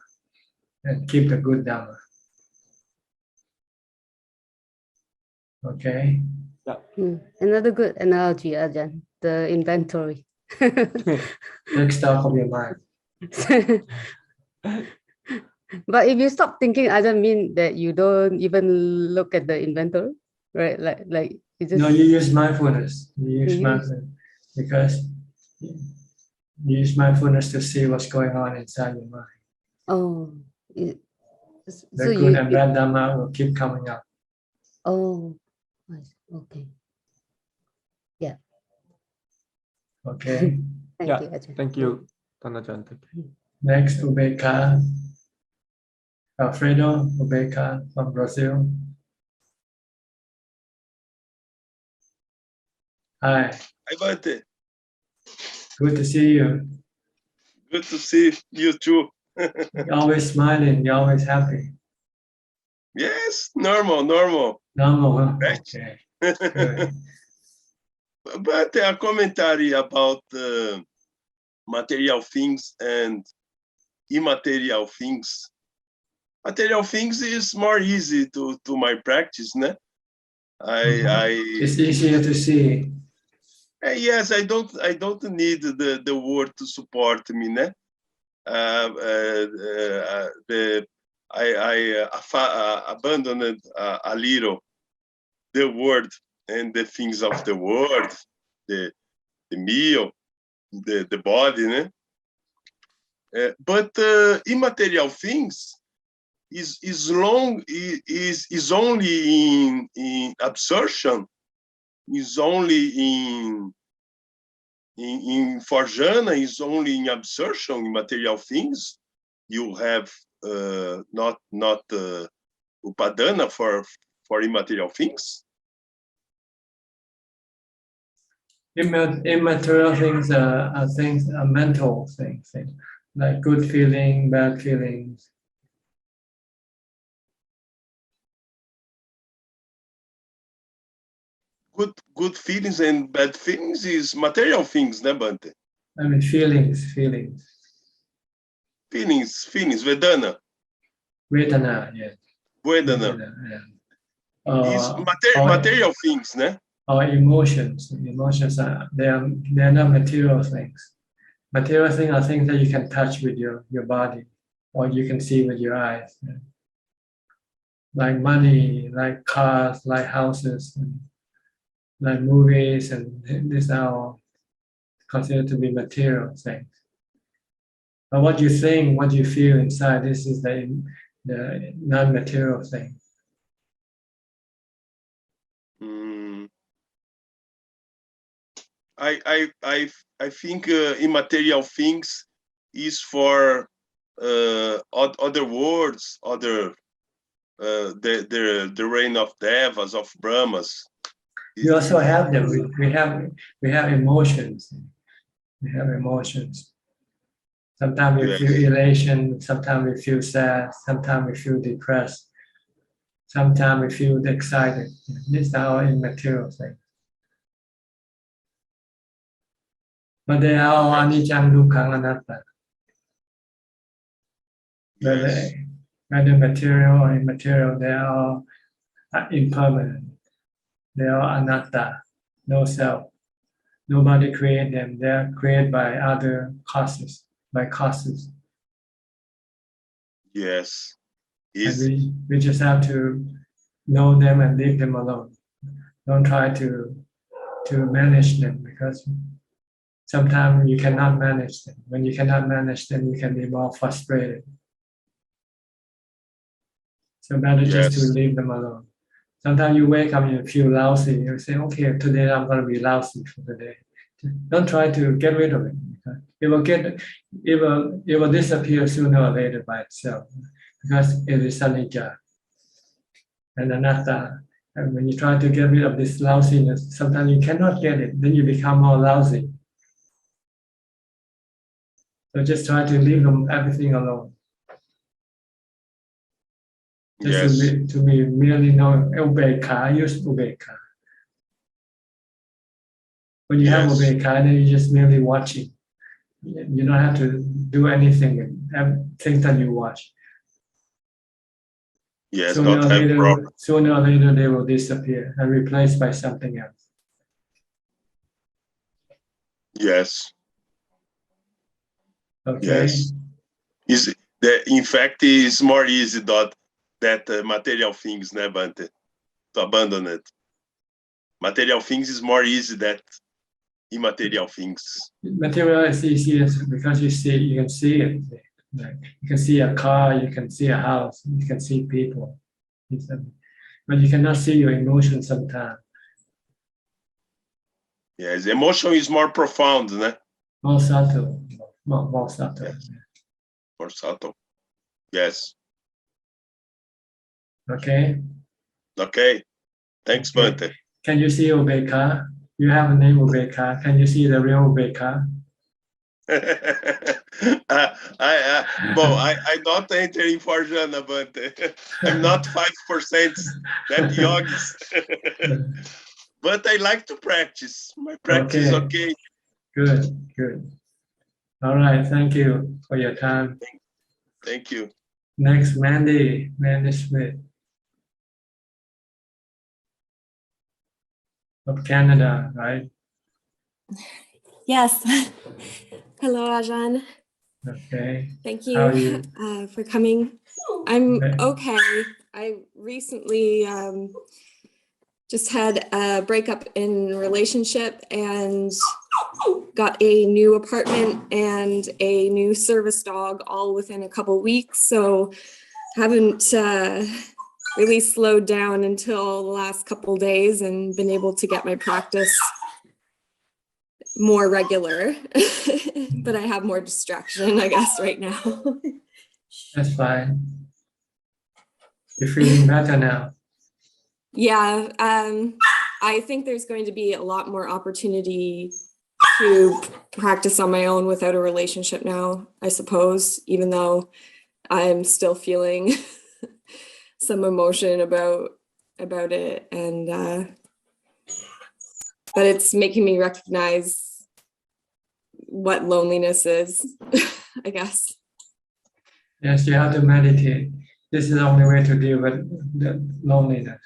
and keep the good Dhamma. Okay? Yeah. Another good analogy, Ajahn, the inventory. Next stop of your mind. But if you stop thinking, doesn't mean that you don't even look at the inventory, right? Like you just. No, you use mindfulness. You use mindfulness because you use mindfulness to see what's going on inside your mind. Oh. The good and bad Dhamma will keep coming up. Oh. Okay. Yeah. Okay. Thank you, Ajahn. Thank you, Ajahn. Next, Ubeka. Alfredo Ubeka from Brazil. Hi. Hi, Bante. Good to see you. Good to see you too. You're always smiling. You're always happy. Yes, normal. Normal, huh? Okay. Good. But a commentary about material things and immaterial things. Material things is more easy to my practice, né? It's easier to see. Yes, I don't need the word to support me, né? I abandoned a little the word and the things of the world, the meal, the body, né? But immaterial things is only in absorption, is only in Forjana, is only in absorption in material things. You have not upadana for immaterial things. Immaterial things are things, are mental things, like good feeling, bad feelings. Good feelings and bad feelings is material things, né, Bante? I mean feelings. Feelings, Vedana. Vedana, yes. Vedana. Is material things, né? Or emotions. Emotions are they are not material things. Material things are things that you can touch with your body, or you can see with your eyes. Like money, like cars, like houses, like movies, and these are all considered to be material things. But what you think, what you feel inside, this is the non-material thing. I think immaterial things is for other words, other the reign of devas, of brahmas. We also have them. We have emotions. We have emotions. Sometimes we feel elation. Sometimes we feel sad. Sometimes we feel depressed. Sometimes we feel excited. These are all immaterial things. But they are all anicca, dukkha, anatta. Whether material or immaterial, they are all impermanent. They are anatta, no self. Nobody created them. They are created by other causes, by causes. Yes. And we just have to know them and leave them alone. Don't try to to manage them, because sometimes you cannot manage them. When you cannot manage them, you can be more frustrated. So better just to leave them alone. Sometimes you wake up and you feel lousy. You say, okay, today I'm going to be lousy for the day. Don't try to get rid of it. It will disappear sooner or later by itself, because it is anicca and anatta. And when you try to get rid of this lousiness, sometimes you cannot get it. Then you become more lousy. So just try to leave them everything alone. Just to be merely know ubekha, use ubekha. When you have ubekha, then you just merely watching. You don't have to do anything with things that you watch. Yes, sooner or later they will disappear and replaced by something else. Yes. Okay. Yes. In fact, it's more easy that material things, né, Bante? To abandon it. Material things is more easy than immaterial things. Material is easier because you can see it. You can see a car, you can see a house, you can see people. But you cannot see your emotions sometimes. Yes, emotion is more profound, né? More subtle. More subtle. Yes. More subtle. Yes. Okay. Okay. Thanks, Bante. Can you see Ubeka? You have a name Ubeka. Can you see the real Ubeka? I'm not entering for Jana, Bante. I'm not 5% that yogis. But I like to practice. My practice is okay. Good. All right, thank you for your time. Thank you. Next, Mandy Smith of Canada, right? Yes. Hello, Ajahn. Okay. Thank How are you you? for coming. I'm okay. I recently just had a breakup in relationship and got a new apartment and a new service dog all within a couple weeks. So haven't really slowed down until the last couple days and been able to get my practice more regular. But I have more distraction, I guess, right now. That's fine. You're feeling better now. Yeah, I think there's going to be a lot more opportunity to practice on my own without a relationship now, I suppose, even though I'm still feeling some emotion about it, and but it's making me recognize what loneliness is, I guess. Yes, you have to meditate. This is the only way to deal with the loneliness.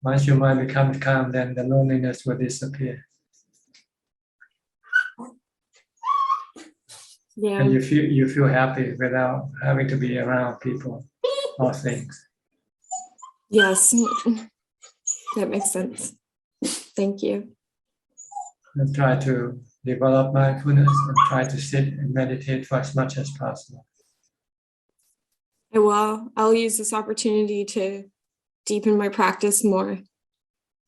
Once your mind becomes calm, then the loneliness will disappear. Yeah. And you feel happy without having to be around people or things. Yes, that makes sense. Thank you. And try to develop mindfulness and try to sit and meditate for as much as possible. I'll use this opportunity to deepen my practice more,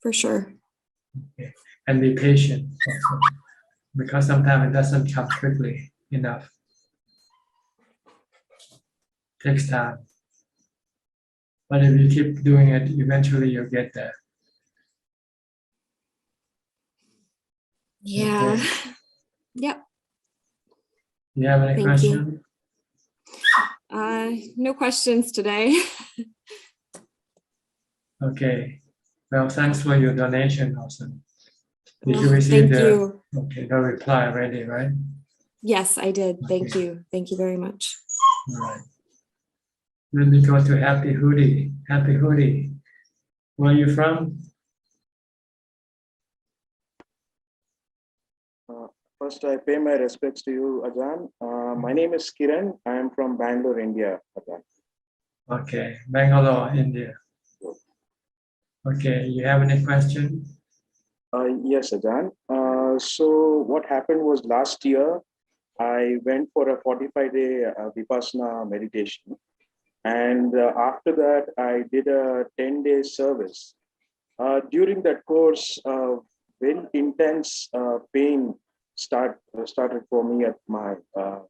for sure. Okay. And be patient also, because sometimes it doesn't come quickly enough. It takes time. But if you keep doing it, eventually you'll get there. Yeah. Okay. Yep. You have any Thank questions? No questions today. Okay. Well, thanks for your donation also. Did you Well, receive thank you. the reply already, right? Yes, I did. Thank Okay. you. Thank you very much. All right. Let me go to Happy Hoodie. Happy Hoodie. Where are you from? First, I pay my respects to you, Ajahn. My name is Kiran. I am from Bangalore, India, Ajahn. Okay, Bangalore, India. Okay, you have any question? Yes, Ajahn. So what happened was last year, I went for a 45-day Vipassana meditation. And after that, I did a 10-day service. During that course, very intense pain started for me at my,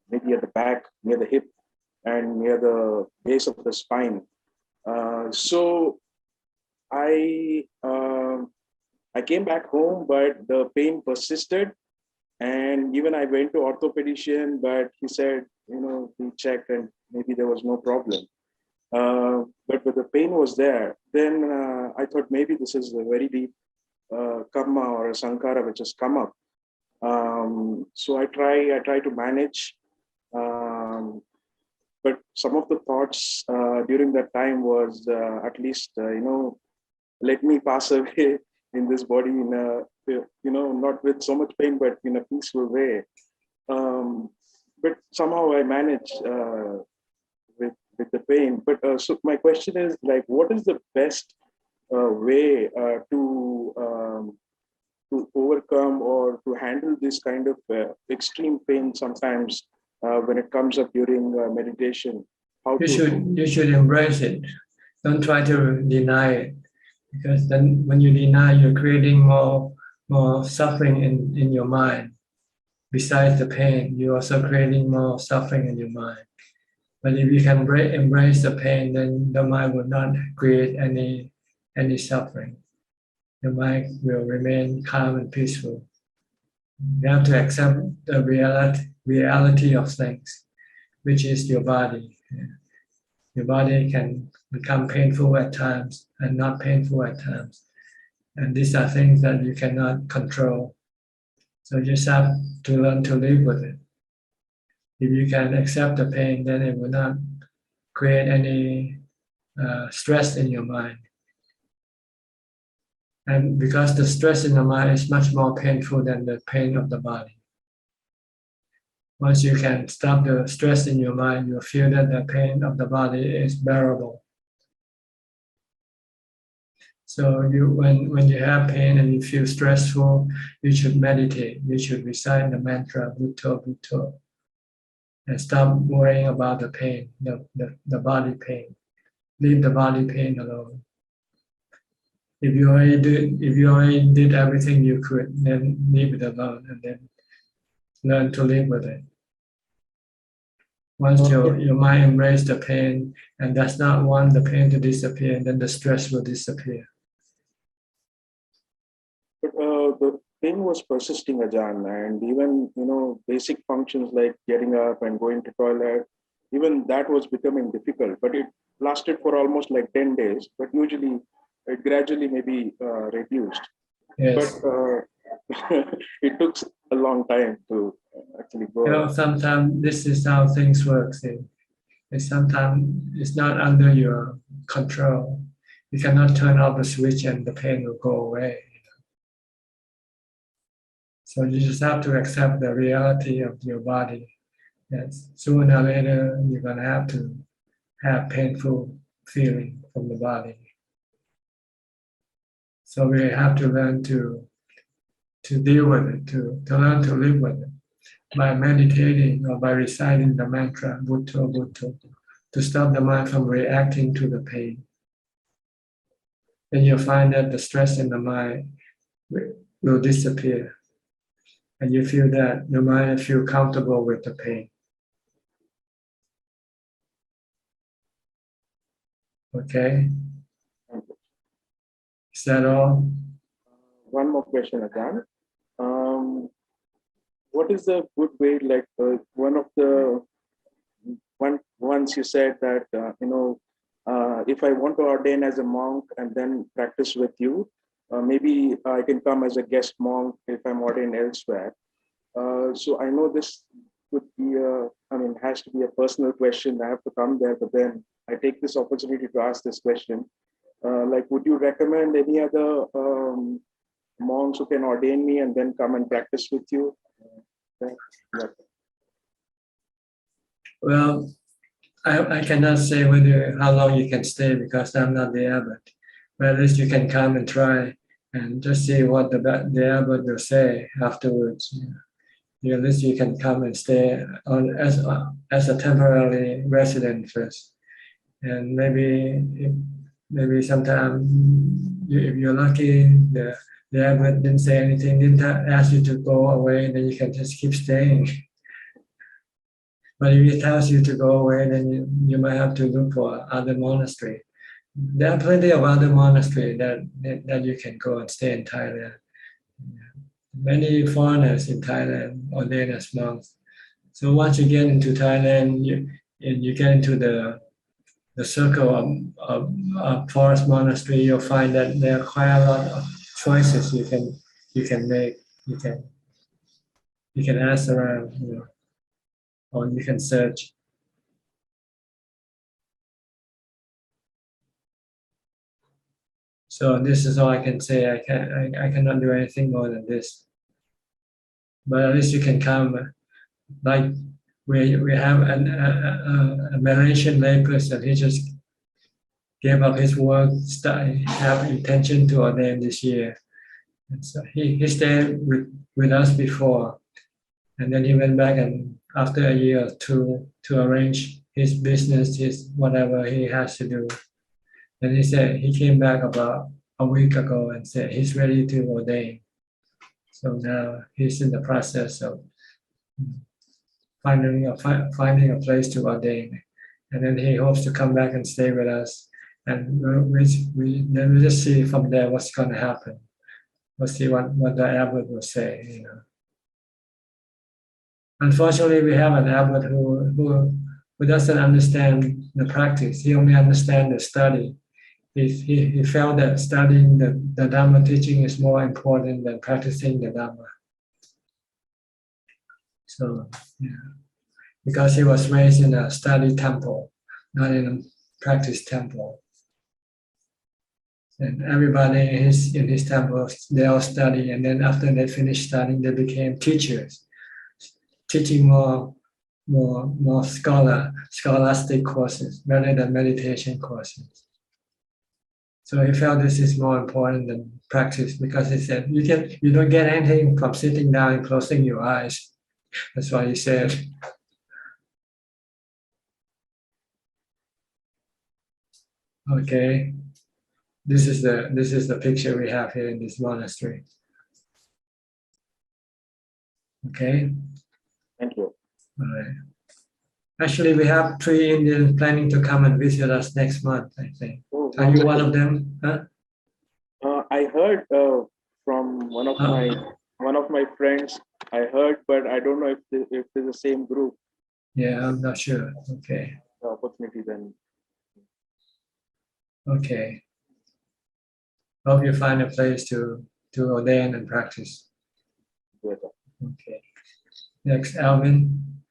maybe at the back, near the hip, and near the base of the spine. So I came back home, but the pain persisted. And even I went to orthopedician, but he said, he checked and maybe there was no problem. But the pain was there. Then I thought maybe this is a very deep karma or a sankara which has come up. So I try to manage. But some of the thoughts during that time was at least, let me pass away in this body in a, not with so much pain, but in a peaceful way. But somehow I managed with the pain. But so my question is like, what is the best way to overcome or to handle this kind of extreme pain sometimes when it comes up during meditation? You should embrace it. Don't try to deny it, because then when you deny, you're creating more suffering in your mind. Besides the pain, you're also creating more suffering in your mind. But if you can embrace the pain, then the mind will not create any suffering. The mind will remain calm and peaceful. You have to accept the reality of things, which is your body. Your body can become painful at times and not painful at times. And these are things that you cannot control. So you just have to learn to live with it. If you can accept the pain, then it will not create any stress in your mind. And because the stress in the mind is much more painful than the pain of the body. Once you can stop the stress in your mind, you'll feel that the pain of the body is bearable. So when you have pain and you feel stressful, you should meditate. You should recite the mantra, Bhutto, Bhutto, and stop worrying about the pain, the body pain. Leave the body pain alone. If you already did everything you could, then leave it alone and then learn to live with it. Once your mind embraces the pain and does not want the pain to disappear, then the stress will disappear. But the pain was persisting, Ajahn, and even basic functions like getting up and going to toilet, even that was becoming difficult. But it lasted for almost like 10 days. But usually, it gradually maybe reduced. Yes. But it took a long time to actually go. Sometimes this is how things work. Sometimes it's not under your control. You cannot turn off the switch and the pain will go away. So you just have to accept the reality of your body. Yes, sooner or later you're gonna have painful feeling from the body. So we have to learn to deal with it, to learn to live with it by meditating or by reciting the mantra Bhutto, Bhutto, to stop the mind from reacting to the pain. Then you'll find that the stress in the mind will disappear. And you feel that the mind feels comfortable with the pain. Okay? Is that all? One more question, Ajahn. What is the good way, like once you said that, if I want to ordain as a monk and then practice with you, maybe I can come as a guest monk if I'm ordained elsewhere. So I know this could be has to be a personal question. I have to come there, but then I take this opportunity to ask this question. Would you recommend any other monks who can ordain me and then come and practice with you? Well, I cannot say how long you can stay because I'm not the abbot. But at least you can come and try and just see what the abbot will say afterwards. At least you can come and stay on as a temporary resident first, and maybe sometime if you're lucky, the abbot didn't say anything, didn't ask you to go away, then you can just keep staying. But if he tells you to go away, then you might have to look for other monastery. There are plenty of other monasteries that you can go and stay in Thailand. Many foreigners in Thailand ordain as monks. So once you get into Thailand, you get into the circle of forest monastery, you'll find that there are quite a lot of choices you can make. You can ask around, or you can search. So this is all I can say. I cannot do anything more than this. But at least you can come. Like we have a Malaysian layperson. He just gave up his work, have intention to ordain this year. And so he stayed with us before, and then he went back and after a year or two to arrange his business, his whatever he has to do. And he said he came back about a week ago and said he's ready to ordain. So now he's in the process of finding a place to ordain, and then he hopes to come back and stay with us. And we'll just see from there what's going to happen. We'll see what the abbot will say. Unfortunately, we have an abbot who doesn't understand the practice. He only understands the study. He felt that studying the Dhamma teaching is more important than practicing the Dhamma. So, because he was raised in a study temple, not in a practice temple. And everybody in his temple, they all study, and then after they finished studying, they became teachers, teaching more scholastic courses rather than meditation courses. So he felt this is more important than practice, because he said you don't get anything from sitting down and closing your eyes. That's what he said. Okay, this is the picture we have here in this monastery. Okay. Thank you. All right. Actually, we have 3 Indians planning to come and visit us next month, I think. Oh, Are you one of them? Huh? I heard from one of my friends. I heard, but I don't know if it's the same group. Yeah, I'm not sure. Okay. The opportunity then. Okay. Hope you find a place to ordain and practice. Okay. Next, Alvin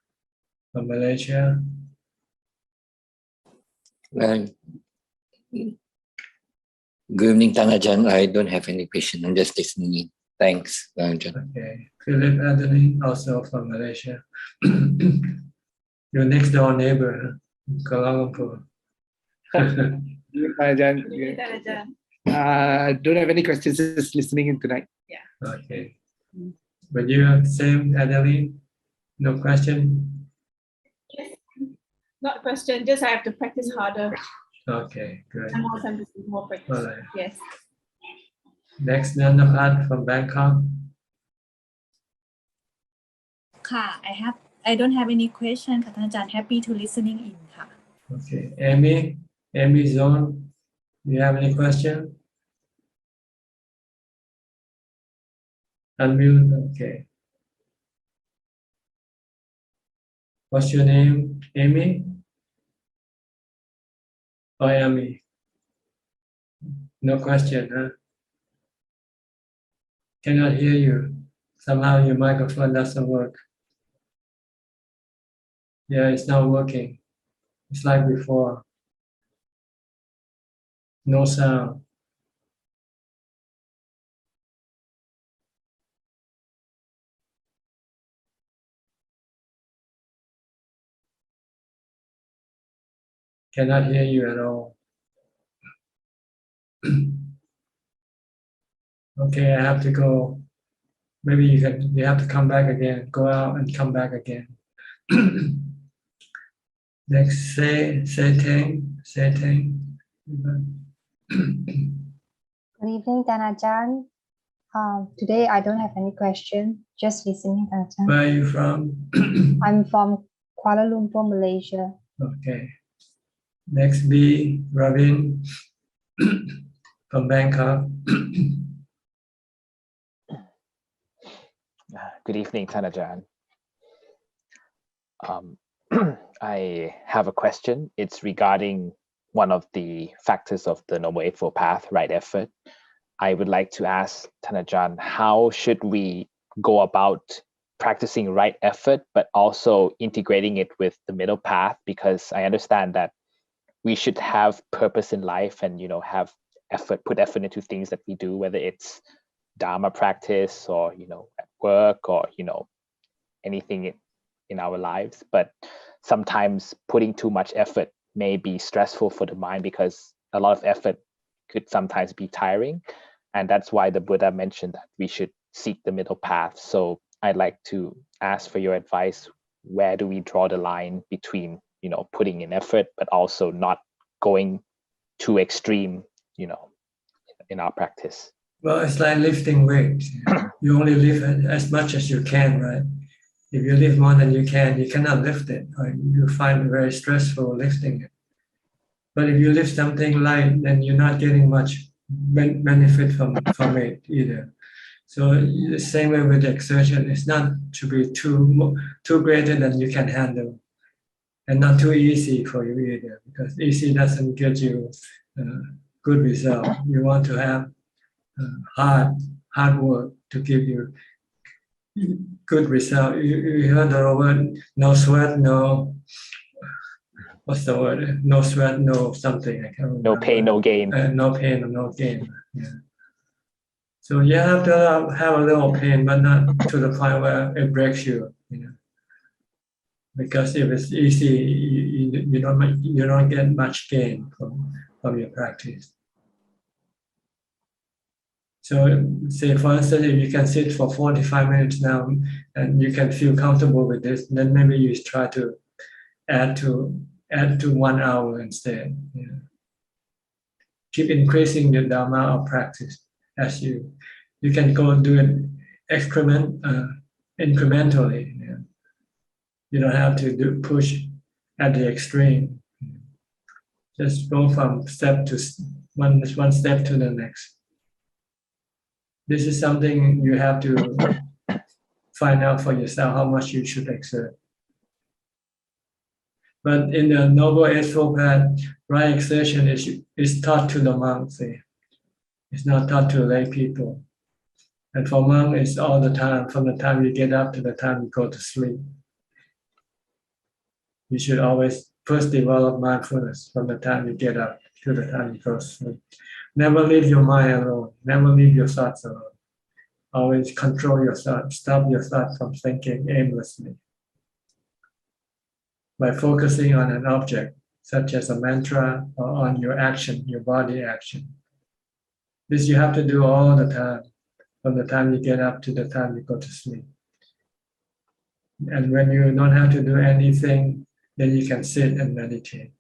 from Malaysia. Well, good evening, Ajahn. I don't have any question. I'm just listening in. Thanks, Ajahn. Okay. Philip Adeline, also from Malaysia. Your next door neighbor, Kuala Lumpur. Ajahn. Don't have any questions, just listening in tonight. Yeah. Okay. But you have the same, Adeline? No question? Yes. Not a question, just I have to practice harder. Okay, good. And more time to do more practice. All right. Yes. Next, Nandapat from Bangkok. I don't have any question ค่ะท่านอาจารย์ happy to listening in ค่ะ Okay, Amy Zone, you have any question? Unmute, okay. What's your name? Amy? Or Amy? No question, huh? Cannot hear you. Somehow your microphone doesn't work. Yeah, it's not working. It's like before. No sound. Cannot hear you at all. Okay, I have to go. Maybe you have to come back again. Go out and come back again. Next, say Tang. Good evening, Ajahn. Today I don't have any question, just listening, Ajahn. Where are you from? I'm from Kuala Lumpur, Malaysia. Okay. Next, B. Ravin from Bangkok. Good evening, Ajahn. I have a question. It's regarding one of the factors of the Noble Eightfold Path, right effort. I would like to ask Ajahn, how should we go about practicing right effort, but also integrating it with the middle path? Because I understand that we should have purpose in life and, have effort, put effort into things that we do, whether it's Dhamma practice or, at work or, anything in our lives. But sometimes putting too much effort may be stressful for the mind because a lot of effort could sometimes be tiring. And that's why the Buddha mentioned that we should seek the middle path. So I'd like to ask for your advice. Where do we draw the line between, putting in effort, but also not going too extreme, in our practice? Well, it's like lifting weights. You only lift as much as you can, right? If you lift more than you cannot lift it, or you find it very stressful lifting it. But if you lift something light, then you're not getting much benefit from it either. So the same way with exertion, it's not to be too greater than you can handle, and not too easy for you either, because easy doesn't get you good result. You want to have hard work to give you good result. You heard the word no sweat, no. What's the word? No sweat, no something. I can't remember. No pain, no gain. No pain, no gain. Yeah. So you have to have a little pain, but not to the point where it breaks you. Because if it's easy, you don't get much gain from your practice. So, say for instance, if you can sit for 45 minutes now, and you can feel comfortable with this, then maybe you try to add to 1 hour instead. Keep increasing the amount of practice as you can go and do it incrementally. You don't have to push at the extreme. Just go from step to one step to the next. This is something you have to find out for yourself how much you should exert. But in the Noble Eightfold Path, right exertion is taught to the monks. It's not taught to lay people. And for monks, it's all the time, from the time you get up to the time you go to sleep. You should always first develop mindfulness from the time you get up to the time you go to sleep. Never leave your mind alone. Never leave your thoughts alone. Always control your thoughts. Stop your thoughts from thinking aimlessly. By focusing on an object, such as a mantra, or on your action, your body action. This you have to do all the time, from the time you get up to the time you go to sleep. And when you don't have to do anything, then you can sit and meditate,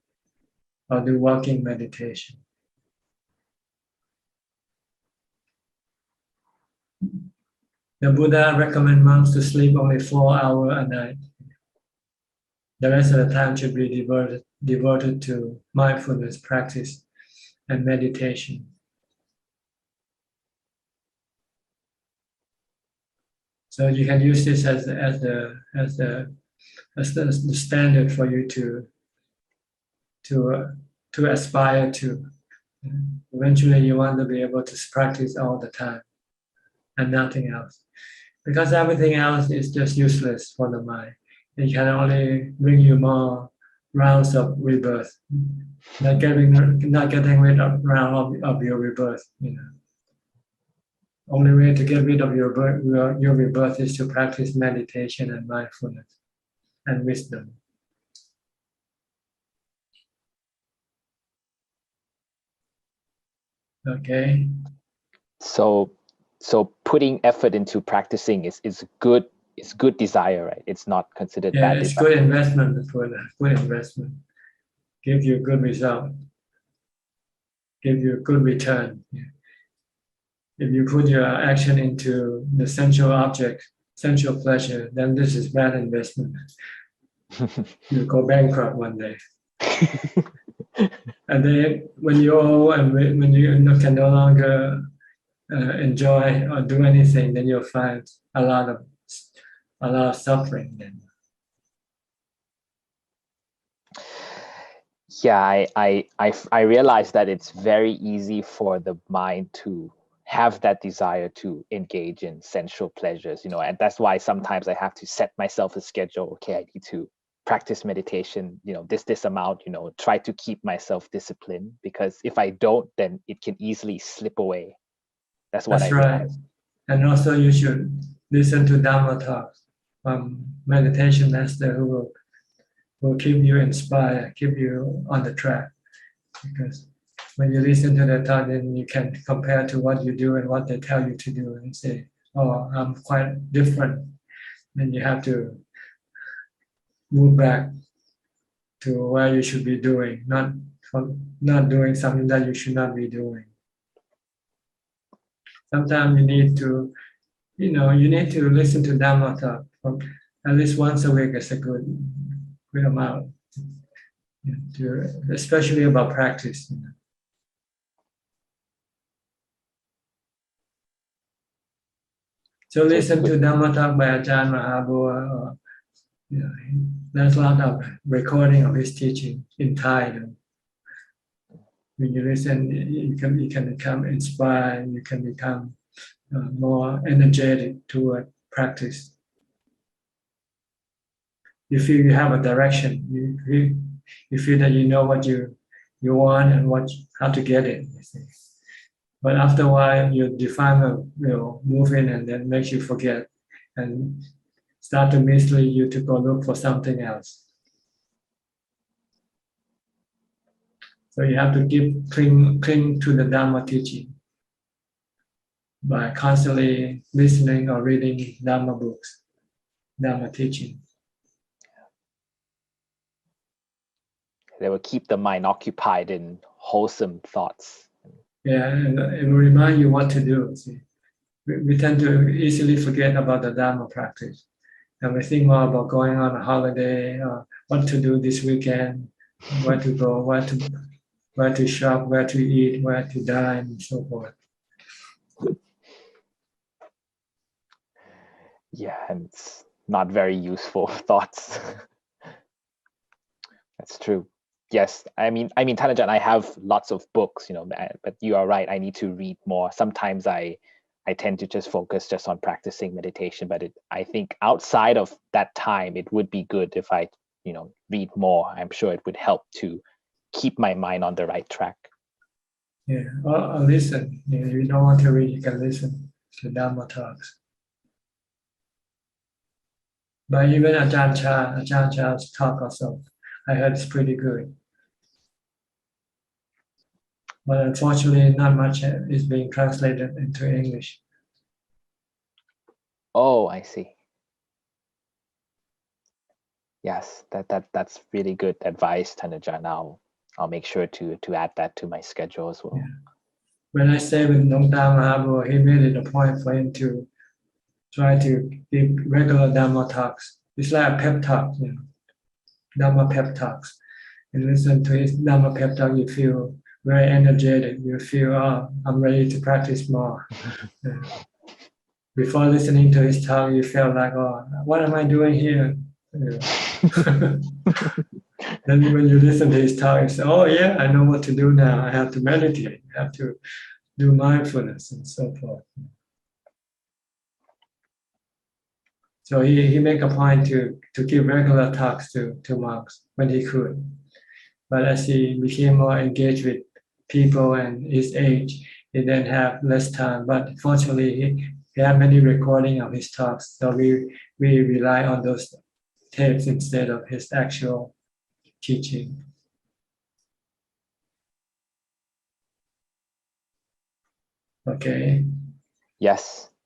or do walking meditation. The Buddha recommends monks to sleep only 4 hours a night. The rest of the time should be devoted to mindfulness practice and meditation. So you can use this as the standard for you to aspire to. Eventually, you want to be able to practice all the time and nothing else, because everything else is just useless for the mind. It can only bring you more rounds of rebirth, not getting rid of round of your rebirth. Only way to get rid of your rebirth is to practice meditation and mindfulness and wisdom. Okay. So so putting effort into practicing is good. It's good desire, right? It's not considered Yeah, bad it's desire. good investment for the good investment. Give you a good result. Give you a good return. Yeah. If you put your action into the sensual object, sensual pleasure, then this is bad investment. You go bankrupt one day. And then when you're old and when you can no longer enjoy or do anything, then you'll find a lot of suffering. Then. Yeah, I realize that it's very easy for the mind to have that desire to engage in sensual pleasures, and that's why sometimes I have to set myself a schedule. Okay, I need to practice meditation, this amount, try to keep myself disciplined, because if I don't, then it can easily slip away. That's what I realize. And also you should listen to Dhamma talks from meditation master who will keep you inspired, keep you on the track. Because when you listen to the talk, then you can compare to what you do and what they tell you to do and say, oh, I'm quite different. Then you have to move back to where you should be doing, not doing something that you should not be doing. Sometimes you need to, listen to Dhamma talk at least once a week is a good amount, especially about practice. So listen to Dhamma talk by Ajahn Mahabua. There's a lot of recording of his teaching in Thai. When you listen, you can become inspired. You can become more energetic toward practice. You feel you have a direction. You feel that you know what you want and how to get it. But after a while, you define move in, and then makes you forget and start to mislead you to go look for something else. So you have to cling to the Dhamma teaching by constantly listening or reading Dhamma books, Dhamma teaching. They will keep the mind occupied in wholesome thoughts. Yeah, and it will remind you what to do. See? We tend to easily forget about the Dhamma practice. And we think more about going on a holiday, or what to do this weekend, where to go, where to shop, where to eat, where to dine, and so forth. Yeah, and it's not very useful thoughts. That's true. Yes, I mean, Thanajan, I have lots of books, but you are right. I need to read more. Sometimes I tend to just focus just on practicing meditation, but I think outside of that time, it would be good if I, read more. I'm sure it would help to keep my mind on the right track. Yeah, or listen. If you don't want to read, you can listen to Dhamma talks. But even Ajahn Chah's talk also, I heard it's pretty good. But unfortunately, not much is being translated into English. Oh, I see. Yes, that's really good advice, Thanajan. I'll make sure to add that to my schedule as well. Yeah. When I stayed with Nong Ta Mahabua, he made it a point for him to try to give regular Dhamma talks. It's like a pep talk, Dhamma pep talks. And listen to his Dhamma pep talk, you feel very energetic. You feel, oh, I'm ready to practice more. Before listening to his talk, you feel like, oh, what am I doing here? Then when you listen to his talk, you say, oh yeah, I know what to do now. I have to meditate. I have to do mindfulness and so forth. So he make a point to give regular talks to monks when he could. But as he became more engaged with people and his age, he then have less time. But fortunately, he had many recordings of his talks. So we rely on those tapes instead of his actual teaching. Okay. Yes,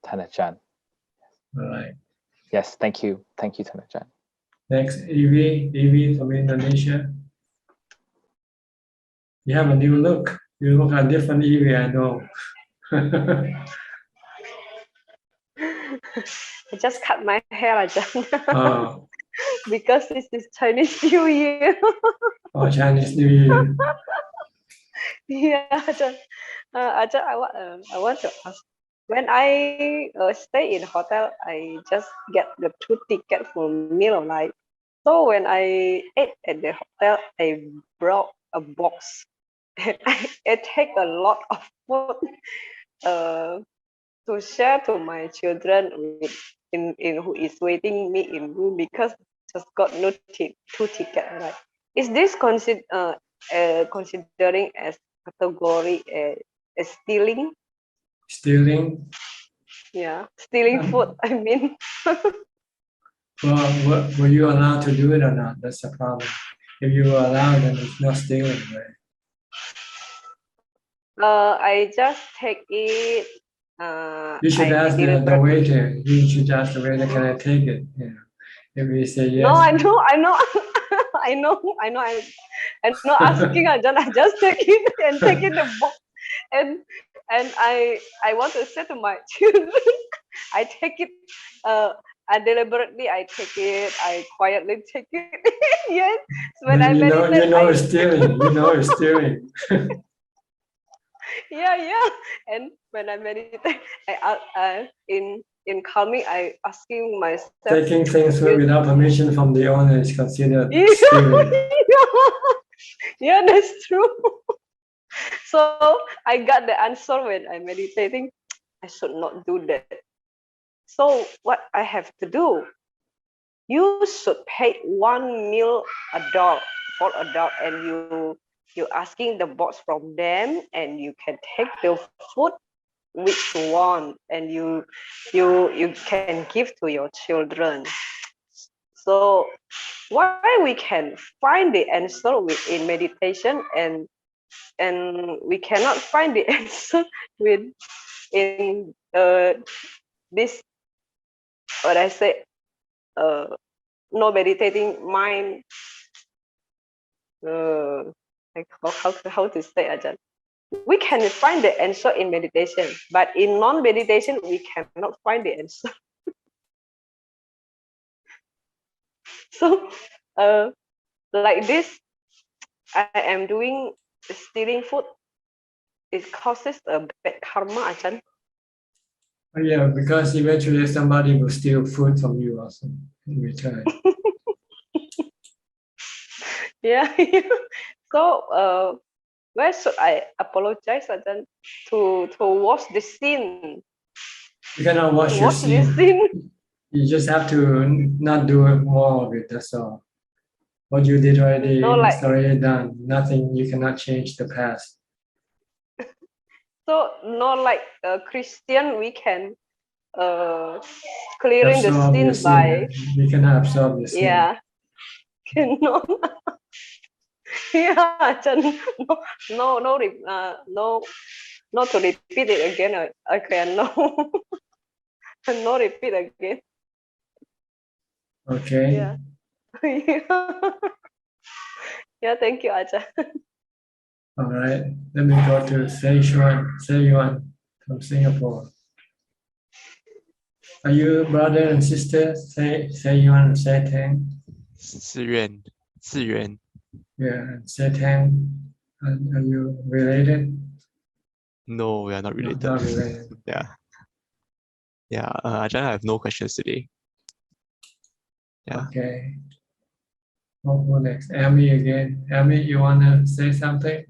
ท่านอาจารย์ All right. Yes, thank you. Thank you,ท่านอาจารย์ Next, Evie from Indonesia. You have a new look. You look a different Evie, I know. I just cut my hair, Ajahn. Oh. Because this is Chinese New Year. Oh, Chinese New Year. Yeah, Ajahn. Ajahn, I want to ask. When I stay in hotel, I just get the 2 tickets for meal, right? So when I ate at the hotel, I brought a box. I take a lot of food to share to my children in who is waiting me in room because just got no 2 tickets, right? Is this considering as category as stealing? Stealing? Yeah, stealing food, I mean. Well, were you allowed to do it or not? That's the problem. If you were allowed, then it's not stealing, right? I just take it. You should ask the waiter. You should ask the waiter, can I take it? Yeah. If he say yes. No, I know. I'm not asking. I just take it and take in the box. And I want to say to my children, I take it. I deliberately I take it. I quietly take it. Yes. When I meditate, you know it's stealing. You know it's stealing. Yeah. And when I meditate, I in calming, I asking myself. Taking things without permission from the owner is considered stealing. Yeah, that's true. So I got the answer when I'm meditating. I should not do that. So what I have to do? You should pay 1 meal for adult, and you asking the box from them, and you can take the food which one, and you can give to your children. So why we can find the answer in meditation, and we cannot find the answer in this, what I say, no meditating mind. Like how to say, Ajahn? We can find the answer in meditation, but in non-meditation, we cannot find the answer. So, like this, I am doing stealing food. It causes a bad karma, Ajahn. Yeah, because eventually somebody will steal food from you also in return. Yeah. So, where should I apologize, Ajahn, to wash the sin? You cannot wash your sin. You just have to not do more of it. That's all. What you did already is already done. Nothing. You cannot change the past. So, not like a Christian, we can clearing the sin by. You cannot absorb the sin. Yeah. Cannot. Yeah, Ajahn. Not to repeat it again. I cannot. Not repeat again. Okay. Yeah. Yeah, thank you, Ajahn. All right. Let me go to Seiyuan from Singapore. Are you brother and sister? Seiyuan and Seitang? Ziyuan. Yeah, and Seitang. Are you related? No, we are not related. Not related. Yeah. Ajahn, I have no questions today. Yeah. Okay. Who next? Amy again. Amy, you want to say something?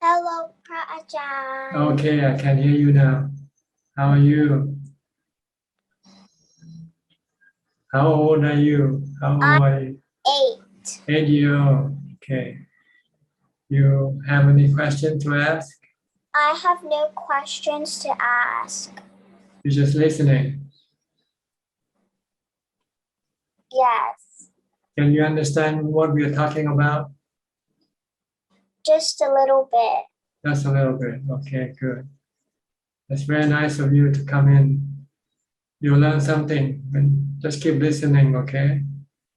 Hello, Ajahn. Okay, I can hear you now. How are you? How old are you? How old are you? 8. 8 years old. Okay. You have any question to ask? I have no questions to ask. You're just listening. Yes. Can you understand what we are talking about? Just a little bit. Just a little bit. Okay, good. It's very nice of you to come in. You learn something. Just keep listening, okay?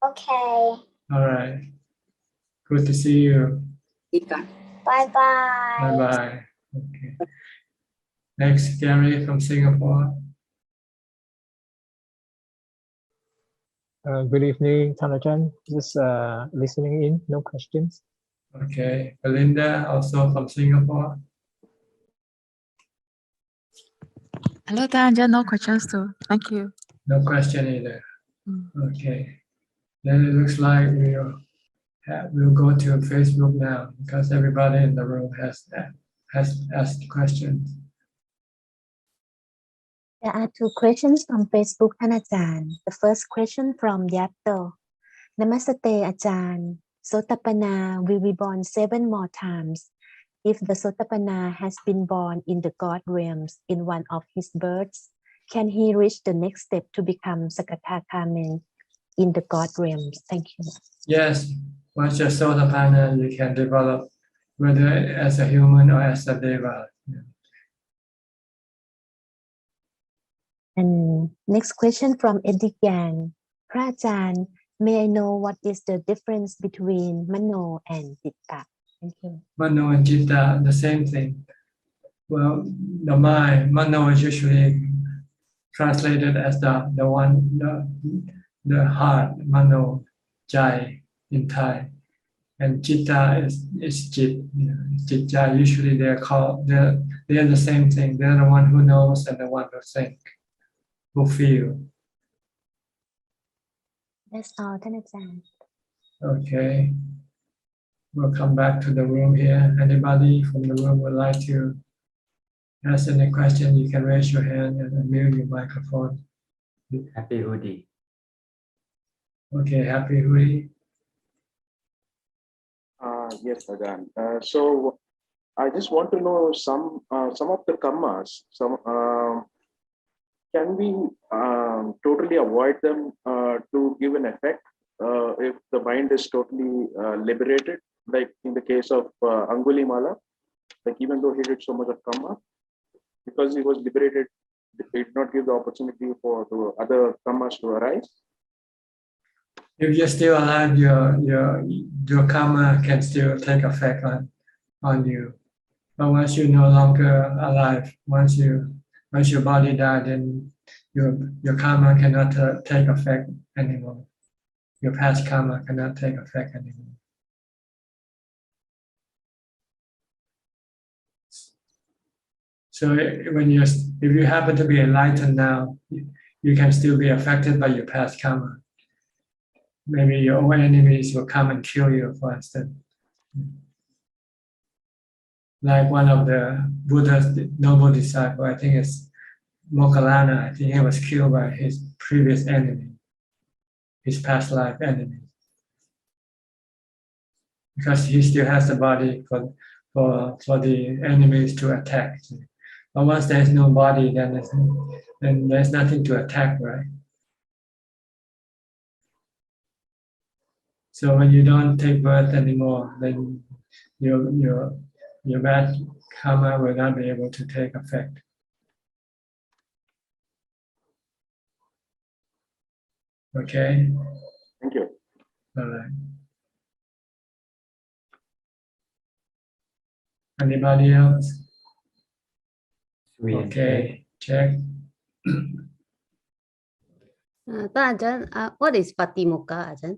Okay. All right. Good to see you. Bye bye. Bye bye. Okay. Next, Gary from Singapore. Good evening, Tanajan. Just listening in, no questions. Okay. Belinda, also from Singapore. Hello, Tanajan. No questions too. Thank you. No question either. Okay. Then it looks like we'll go to Facebook now because everybody in the room has asked questions. There are two questions from Facebook, Ajahn. The first question from Yato. Namaste, Ajahn. Sotapanna will be born 7 more times. If the Sotapanna has been born in the God realms in one of his births, can he reach the next step to become Sakatakamin in the God realms? Thank you. Yes, once you're Sotapanna, you can develop whether as a human or as a deva. And next question from Eddie Gang. Prajaan, may I know what is the difference between Mano and Citta? Thank you. Mano and Citta, the same thing. Well, the mind, Mano is usually translated as the heart, Mano, Jai in Thai. And Citta is Jit. Citta, usually they're the same thing. They're the one who knows and the one who thinks, who feel. That's all, Ajahn. Okay. We'll come back to the room here. Anybody from the room would like to ask any question, you can raise your hand and unmute your microphone. Happy Hudi. Okay, Happy Hudi. Yes, Ajahn. So I just want to know some of the karmas. Can we totally avoid them to give an effect if the mind is totally liberated? Like in the case of Angulimala, like even though he did so much of karma, because he was liberated, it did not give the opportunity for the other karmas to arise. If you're still alive, your karma can still take effect on you. But once you're no longer alive, once your body died, then your karma cannot take effect anymore. Your past karma cannot take effect anymore. So if you happen to be enlightened now, you can still be affected by your past karma. Maybe your own enemies will come and kill you, for instance. Like one of the Buddha's noble disciples, I think it's Moggallana, I think he was killed by his previous enemy, his past life enemy. Because he still has the body for the enemies to attack. But once there's no body, then there's nothing to attack, right? So when you don't take birth anymore, then your bad karma will not be able to take effect. Okay? Thank you. All right. Anybody else? Okay, check. Ajahn, what is Patimokkha, Ajahn?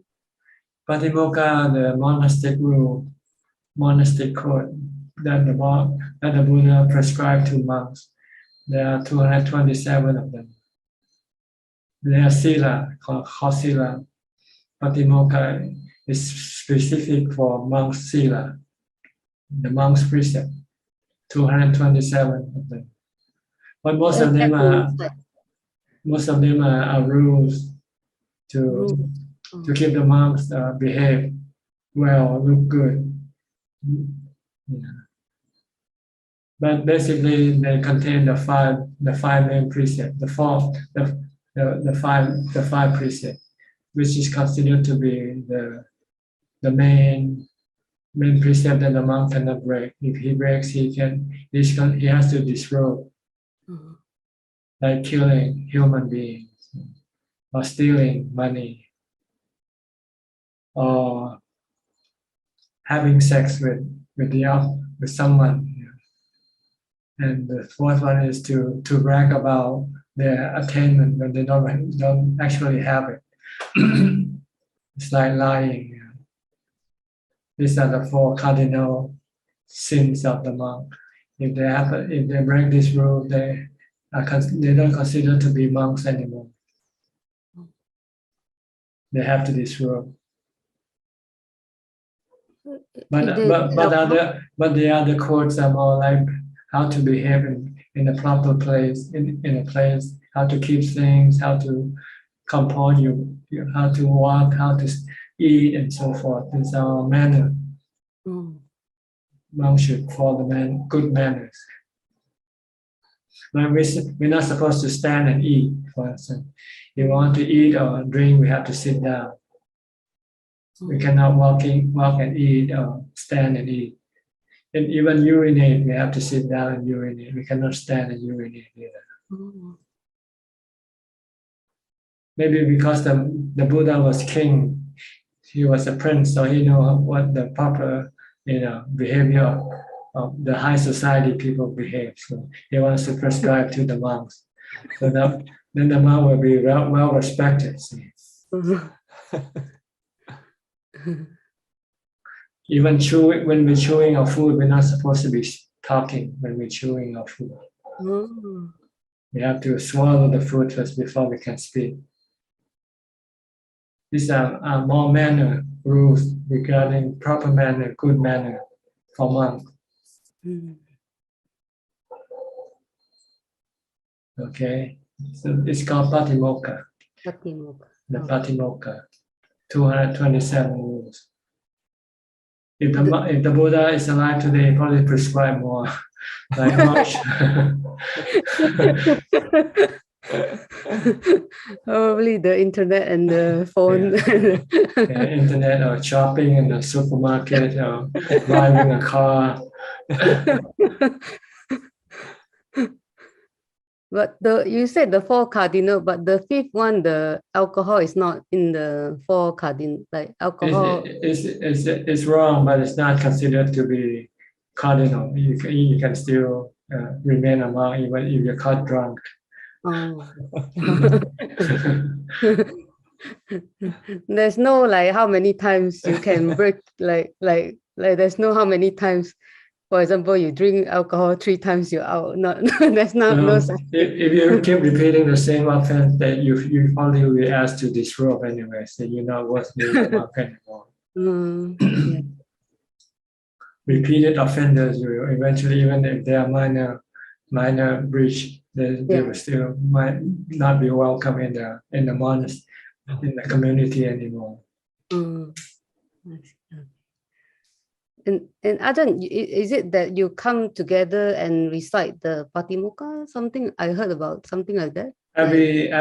Patimokkha, the monastic rule, monastic code that the Buddha prescribed to monks. There are 227 of them. They are sila, called sila. Patimokkha is specific for monks' sila, the monks' precept. 227 of them. But most of them are rules to keep the monks behave well, look good. Yeah. But basically, they contain the five main precepts, the five precepts, which is considered to be the main precept that the monk cannot break. If he breaks, he has to disrobe. like killing human beings, or stealing money, or having sex with someone. And the fourth one is to brag about their attainment when they don't actually have it. It's like lying. These are the four cardinal sins of the monk. If they break this rule, they don't consider to be monks anymore. They have to disrobe. But the other codes are more like how to behave in a proper place, in a place, how to keep things, how to compose how to walk, how to eat, and so forth. These are manners. Monks should follow good manners. But we're not supposed to stand and eat, for instance. If we want to eat or drink, we have to sit down. We cannot walk and eat or stand and eat. And even urinate, we have to sit down and urinate. We cannot stand and urinate either. Maybe because the Buddha was king, he was a prince, so he knew what the proper behavior of the high society people behave. So he wants to prescribe to the monks. So then the monk will be well respected. See? Even when we're chewing our food, we're not supposed to be talking when we're chewing our food. We have to swallow the food first before we can speak. These are more manner rules regarding proper manner, good manner for monks. Okay, so it's called Patimokkha. The Patimokkha, 227 rules. If the Buddha is alive today, he probably prescribe more, like much. Probably the internet and the phone. Internet or shopping in the supermarket or driving a car. But you said the four cardinal, but the fifth one, the alcohol is not in the four cardinal. Like alcohol, it's wrong, but it's not considered to be cardinal. You can still remain a monk even if you're caught drunk. There's no like how many times you can break like there's no how many times. For example, you drink alcohol 3 times, you're out. There's no such thing. If you keep repeating the same offense, that you probably will be asked to disrobe anyway, so you're not worth being a monk anymore. Yeah. Repeated offenders will eventually, even if they are minor breach, they will still might not be welcome in the monastery, in the community anymore. And Ajahn, is it that you come together and recite the Patimokkha? Something I heard about something like that. Every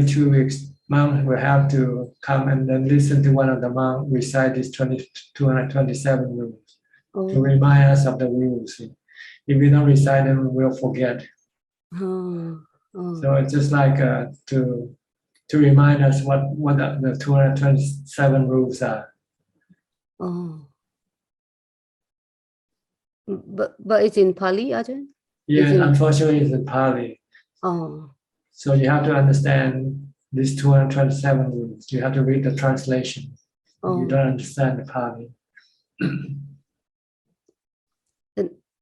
2 weeks, monks will have to come and then listen to one of the monks recite these 227 rules to remind us of the rules. If we don't recite them, we'll forget. So it's just like to remind us what the 227 rules are. But it's in Pali, Ajahn? Yes, unfortunately, it's in Pali. So you have to understand these 227 rules. You have to read the translation. You don't understand the Pali.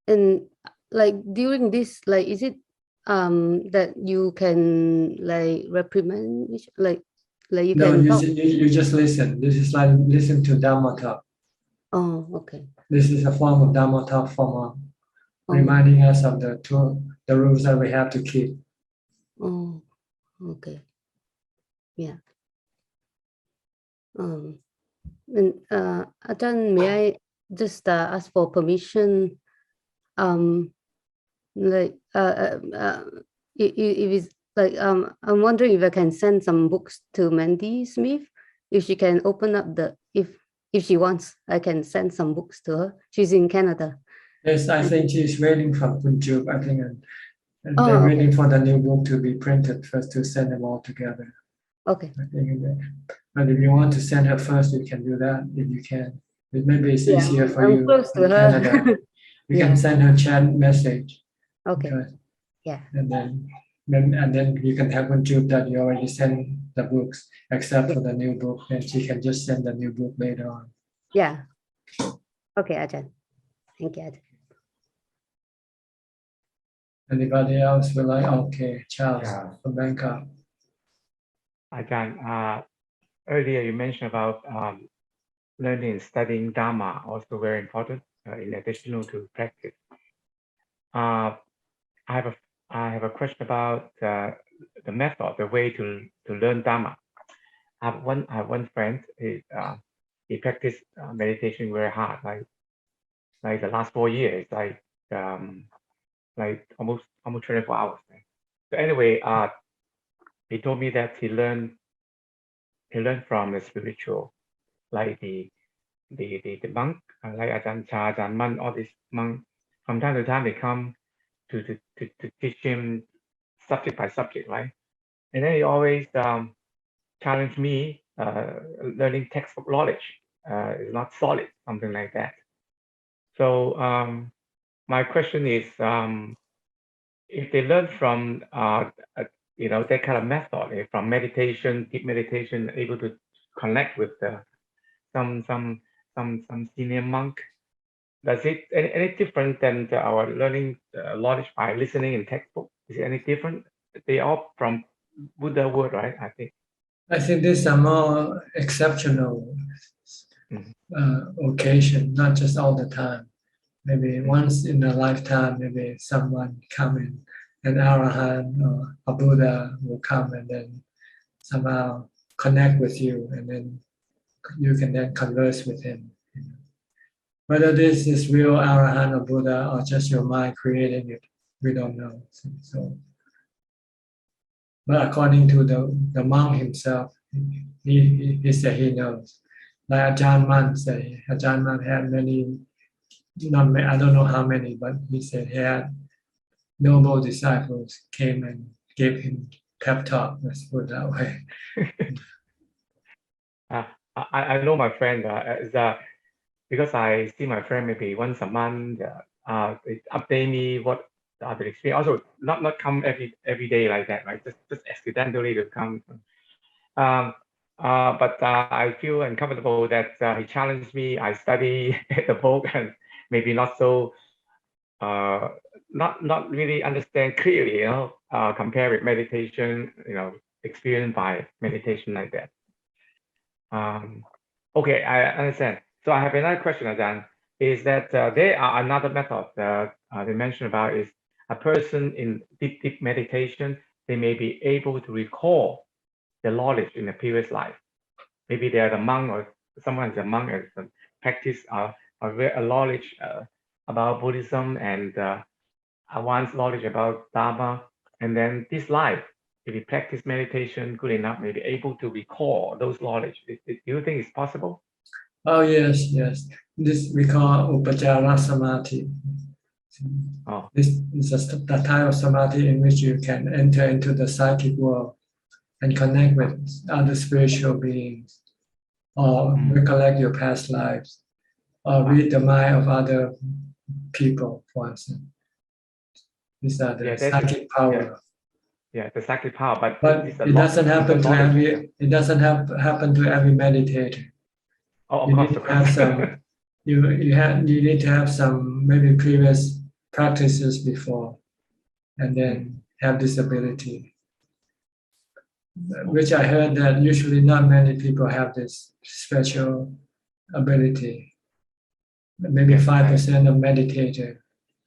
And like during this, like, is it that you can like reprimand like you can talk? You just listen. This is like listen to Dhamma talk. Okay. This is a form of Dhamma talk form, reminding us of the rules that we have to keep. Okay. Yeah. And Ajahn, may I just ask for permission? Like if it's like I'm wondering if I can send some books to Mandy Smith, if she can open up if she wants, I can send some books to her. She's in Canada. Yes, I think she's waiting from Punjab. I think And they're waiting for the new book to be printed first to send them all together. Okay. I think but if you want to send her first, you can do that if you can. Maybe it's easier for you close to in her. Canada. You can send her chat message. Okay. Yeah. And then you can have one joke that you already sent the books, except for the new book, and she can just send the new book later on. Yeah. Okay, Ajahn. Thank you, Ajahn. Anybody else will like? Okay, Charles from Bangkok. Ajahn, earlier you mentioned about learning and studying Dhamma, also very important in addition to practice. I have a question about the method, the way to learn Dhamma. I have one friend. He practiced meditation very hard, like the last 4 years, like almost 24 hours. So anyway, he told me that he learned from the spiritual, like the monk, like Ajahn Chah, Ajahn Man, all these monks. From time to time, they come to teach him subject by subject, right? And then he always challenged me, learning textbook knowledge is not solid, something like that. So my question is, if they learn from that kind of method, from meditation, deep meditation, able to connect with some senior monk, does it any different than our learning knowledge by listening in textbook? Is it any different? They all from Buddha word, right? I think these are more exceptional occasion, not just all the time. Maybe once in a lifetime, maybe someone come in, an Arahant or a Buddha will come and then somehow connect with you, and then you can then converse with him. Whether this is real Arahant or Buddha or just your mind creating it, we don't know. But according to the monk himself, he said he knows. Like Ajahn Man say, Ajahn Man had many, I don't know how many, but he said he had noble disciples came and gave him pep talk. Let's put it that way. I know my friend because I see my friend maybe once a month. They update me what the experience. Also, not come every day like that, right? Just accidentally to come. But I feel uncomfortable that he challenged me. I study the book and maybe not so not really understand clearly, compare with meditation, experience by meditation like that. Okay, I understand. So I have another question, Ajahn, is that there are another method that they mentioned about is a person in deep meditation, they may be able to recall the knowledge in the previous life. Maybe they are a monk or someone is a monk and practice a knowledge about Buddhism and advanced knowledge about Dhamma. And then this life, if you practice meditation good enough, maybe able to recall those knowledge. Do you think it's possible? Oh, yes. This we call Upajara Samadhi. This is the type of samadhi in which you can enter into the psychic world and connect with other spiritual beings, or recollect your past lives, or read the mind of other people, for instance. These are the psychic power. Yeah, the psychic power, but it doesn't happen to every. It doesn't happen to every meditator. Oh, you need to have some. You need to have some maybe previous practices before, and then have this ability. Which I heard that usually not many people have this special ability. Maybe 5% of meditators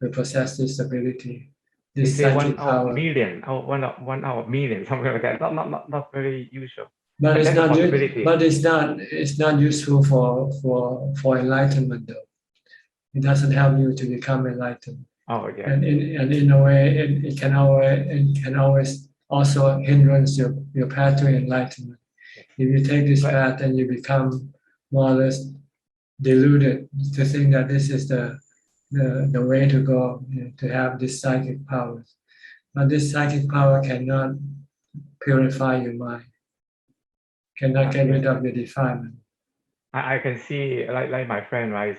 will possess this ability. This they say psychic 1 out of power. million, 1 out of million, something like that. Not very usual. But it's not. But it's not useful for enlightenment though. It doesn't help you to become enlightened. Oh yeah. And in a way, it can always also hindrance your path to enlightenment. If you take this path, then you become more or less deluded to think that this is the way to go, to have this psychic powers. But this psychic power cannot purify your mind, cannot get rid of your defilement. I can see like my friend, right, is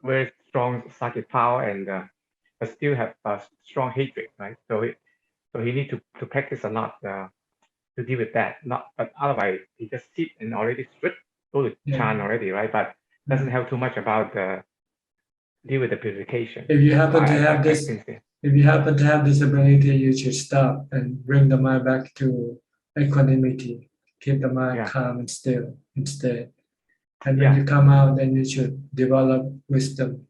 very strong psychic power and but still have strong hatred, right? So he need to practice a lot to deal with that. But otherwise he just sit and already go to Chan already, right? But doesn't have too much about deal with the purification. If you happen to have this, if you happen to have this ability, you should stop and bring the mind back to equanimity. Keep the mind calm and still instead. And when you come out, then you should develop wisdom.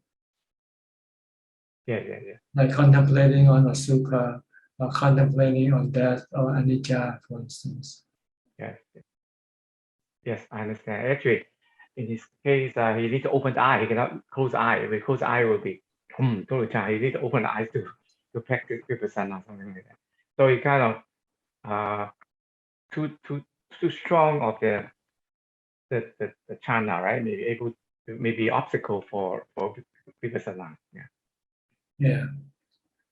Yeah. Like contemplating on a sukha, or contemplating on death or anicca, for instance. Yes, I understand. Actually, in his case, he needs to open the eye. He cannot close the eye. If he close the eye, will be totally chang. He needs to open the eyes to practice vipassana or something like that. So he kind of too strong of the chana, right? Maybe obstacle for vipassana. Yeah.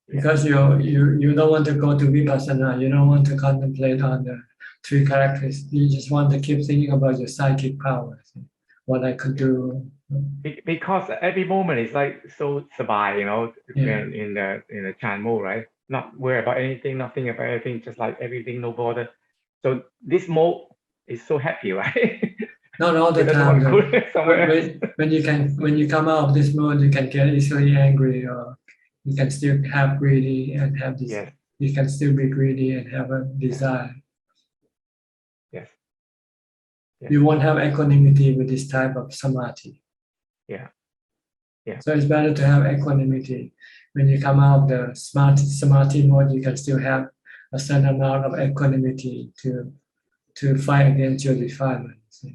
Because you don't want to go to vipassana, you don't want to contemplate on the three characters. You just want to keep thinking about your psychic powers, what I could do. Because every moment is like so sabai, when in the Chan mode, right? Not worry about anything, not think about anything, just like everything, no bother. So this mode is so happy, right? Not all the time. When you come out of this mode, you can get easily angry, or you can still have greedy and have this. Yes. You can still be greedy and have a desire. Yes. You won't have equanimity with this type of samadhi. Yeah. So it's better to have equanimity. When you come out of the samadhi mode, you can still have a certain amount of equanimity to fight against your defilements,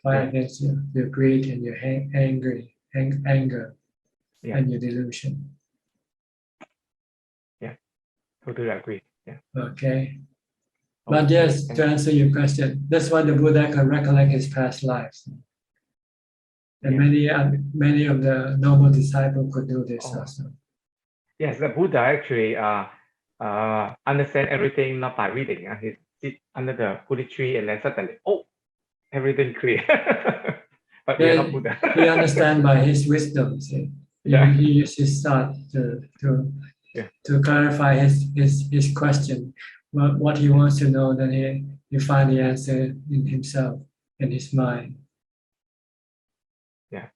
fight against your greed and your anger and your delusion. Yeah, totally agree. Yeah. Okay. But yes, to answer your question, that's why the Buddha can recollect his past lives. And many of the noble disciples could do this also. Yes, the Buddha actually understand everything not by reading. He sit under the Buddha tree and then suddenly, everything clear. But we are not Buddha. He understands by his wisdom. See? He uses his thought to clarify his question. What he wants to know, then he find the answer in himself, in his mind. Yeah.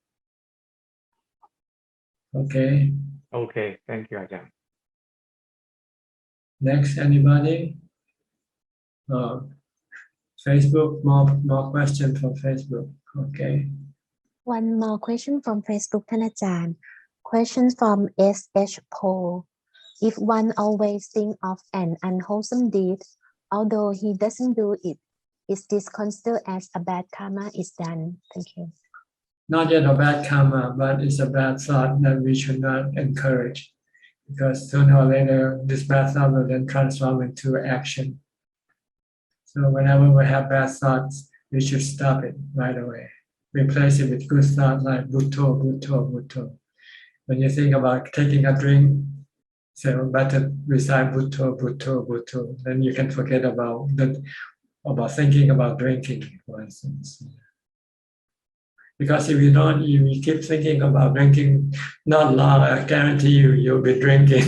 Okay. Okay, thank you, Ajahn. Next, anybody? Facebook, more questions from Facebook. Okay. One more question from Facebook,ท่านอาจารย์ Question from SH Paul. If one always think of an unwholesome deed, although he doesn't do it, is this considered as a bad karma is done? Thank you. Not yet a bad karma, but it's a bad thought that we should not encourage, because sooner or later this bad thought will then transform into action. So whenever we have bad thoughts, we should stop it right away. Replace it with good thoughts like Bhutto, Bhutto, Bhutto. When you think about taking a drink, so better recite Bhutto, Bhutto, Bhutto. Then you can forget about thinking about drinking, for instance. Because if you don't, you keep thinking about drinking, not long, I guarantee you'll be drinking.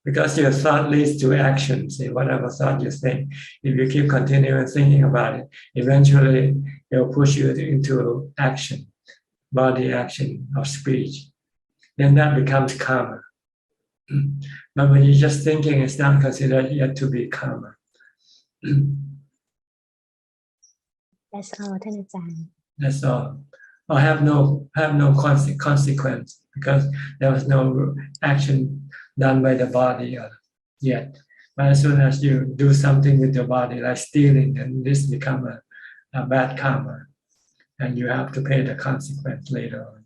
Because your thought leads to action. See, whatever thought you think, if you keep continuing thinking about it, eventually it will push you into action, body action or speech. Then that becomes karma. But when you're just thinking, it's not considered yet to be karma. That's all, ท่านอาจารย์ That's all. Or have no consequence, because there was no action done by the body yet. But as soon as you do something with your body, like stealing, then this becomes a bad karma, and you have to pay the consequence later on.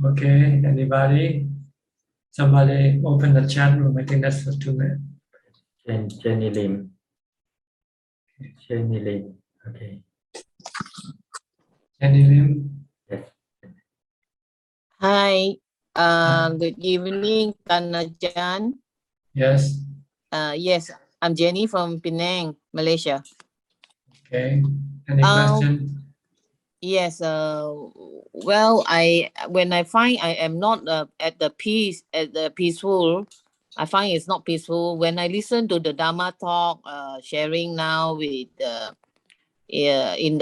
Okay, anybody? Somebody open the chat room. I think that's for 2 minutes. Jenny Lim. Okay. Jenny Lim. Yes. Hi, good evening, Tanajan. Yes. Yes, I'm Jenny from Penang, Malaysia. Okay. Any question? Yes. Well, when I find I am not at the peaceful, I find it's not peaceful. When I listen to the Dhamma talk, sharing now with in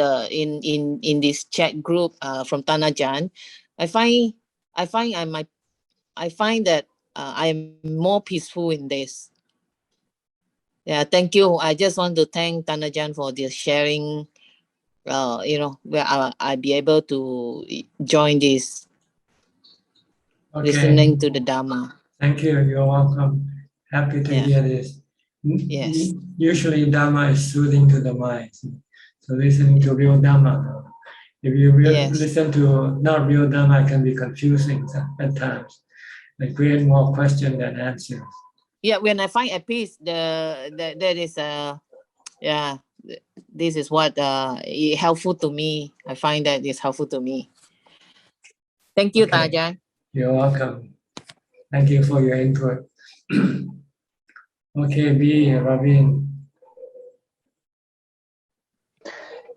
this chat group from Tanajan, I find that I'm more peaceful in this. Yeah, thank you. I just want to thank Tanajan for this sharing. Where I'll be able to join this, listening to the Dhamma. Thank you. You're welcome. Happy to hear this. Yes. Usually Dhamma is soothing to the mind. So listening to real Dhamma. If you listen to not real Dhamma, it can be confusing at times. It create more questions than answers. Yeah, when I find a peace, that is this is what helpful to me. I find that it's helpful to me. Thank you, Tanajan. You're welcome. Thank you for your input. Okay, B. Ravin.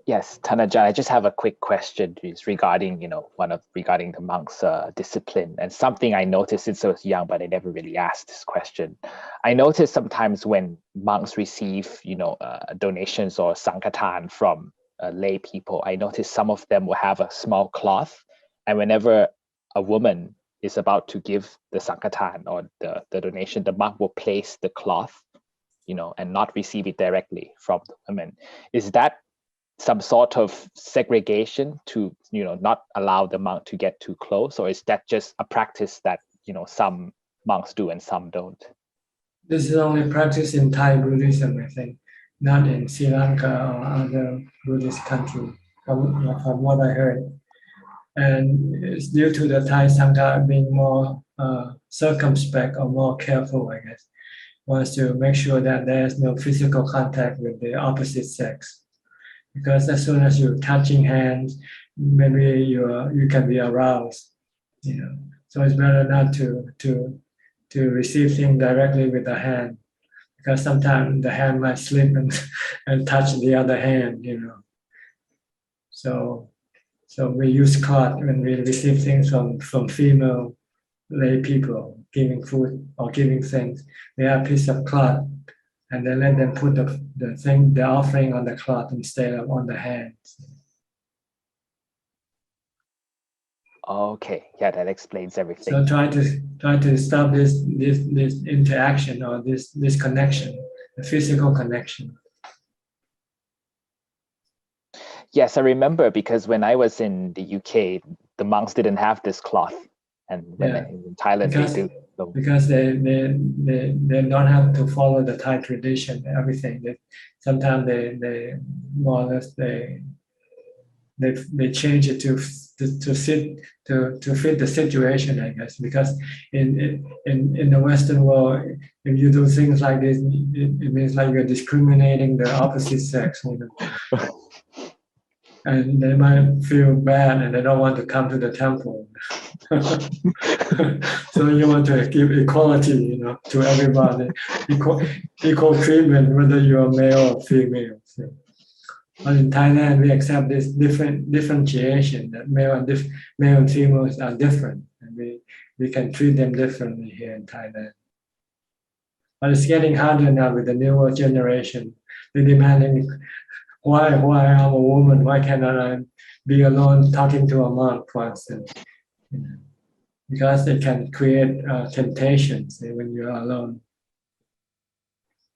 Yes, Tanajan, I just have a quick question. It's regarding, regarding the monks' discipline, and something I noticed since I was young, but I never really asked this question. I noticed sometimes when monks receive, donations or sankatan from lay people, I noticed some of them will have a small cloth, and whenever a woman is about to give the sankatan or the donation, the monk will place the cloth, and not receive it directly from the women. Is that some sort of segregation to not allow the monk to get too close, or is that just a practice that some monks do and some don't? This is only practice in Thai Buddhism, I think, not in Sri Lanka or other Buddhist country, from what I heard. And it's due to the Thai Sangha being more circumspect or more careful, I guess, wants to make sure that there's no physical contact with the opposite sex. Because as soon as you're touching hands, maybe you can be aroused, So it's better not to receive things directly with the hand, because sometimes the hand might slip and touch the other hand, So we use cloth when we receive things from female lay people giving food or giving things. They have a piece of cloth, and then let them put the offering on the cloth instead of on the hands. Okay, yeah, that explains everything. So try to stop this interaction or this connection, the physical connection. Yes, I remember, because when I was in the UK, the monks didn't have this cloth, and when in Thailand they do. So. Because they don't have to follow the Thai tradition, everything. Sometimes they more or less they change it to fit the situation, I guess. Because in the Western world, if you do things like this, it means like you're discriminating the opposite sex. And they might feel bad and they don't want to come to the temple. So you want to give equality, to everybody, equal treatment, whether you're male or female. So, but in Thailand, we accept this differentiation that male and females are different, and we can treat them differently here in Thailand. But it's getting harder now with the newer generation. They're demanding, why I'm a woman? Why cannot I be alone talking to a monk once? Because it can create temptations when you're alone.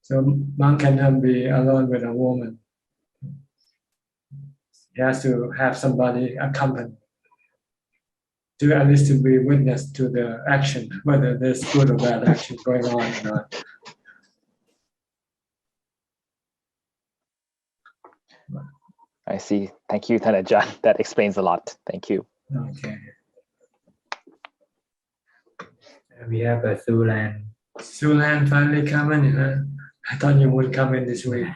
So monk cannot be alone with a woman. He has to have somebody accompany, to at least to be witness to the action, whether there's good or bad action going on or not. I see. Thank you, Tanajan. That explains a lot. Thank you. Okay. We have a Sulan. Sulan finally coming. I thought you would come in this week.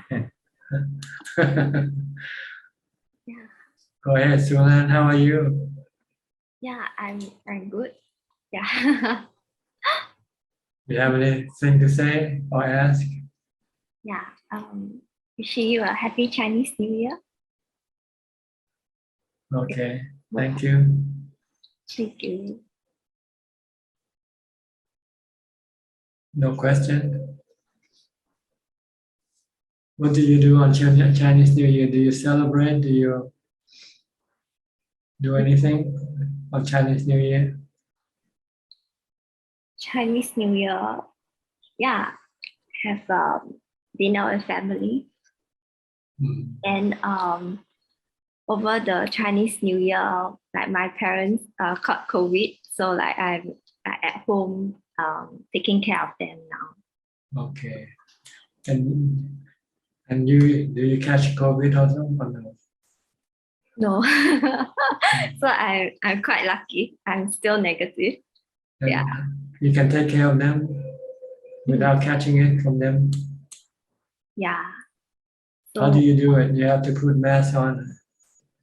Go ahead, Sulan. How are you? Yeah, I'm good. Yeah. Do you have anything to say or ask? Yeah. Wishing you a happy Chinese New Year. Okay. Thank you. Thank you. No question. What do you do on Chinese New Year? Do you celebrate? Do you do anything on Chinese New Year? Chinese New Year. Yeah. Have dinner with family. And over the Chinese New Year, like my parents caught COVID, so like I'm at home taking care of them now. Okay. And you do you catch COVID also or no? No. So I'm quite lucky. I'm still negative. And yeah. You can take care of them without catching it from them. Yeah. How do you do it? You have to put mask on.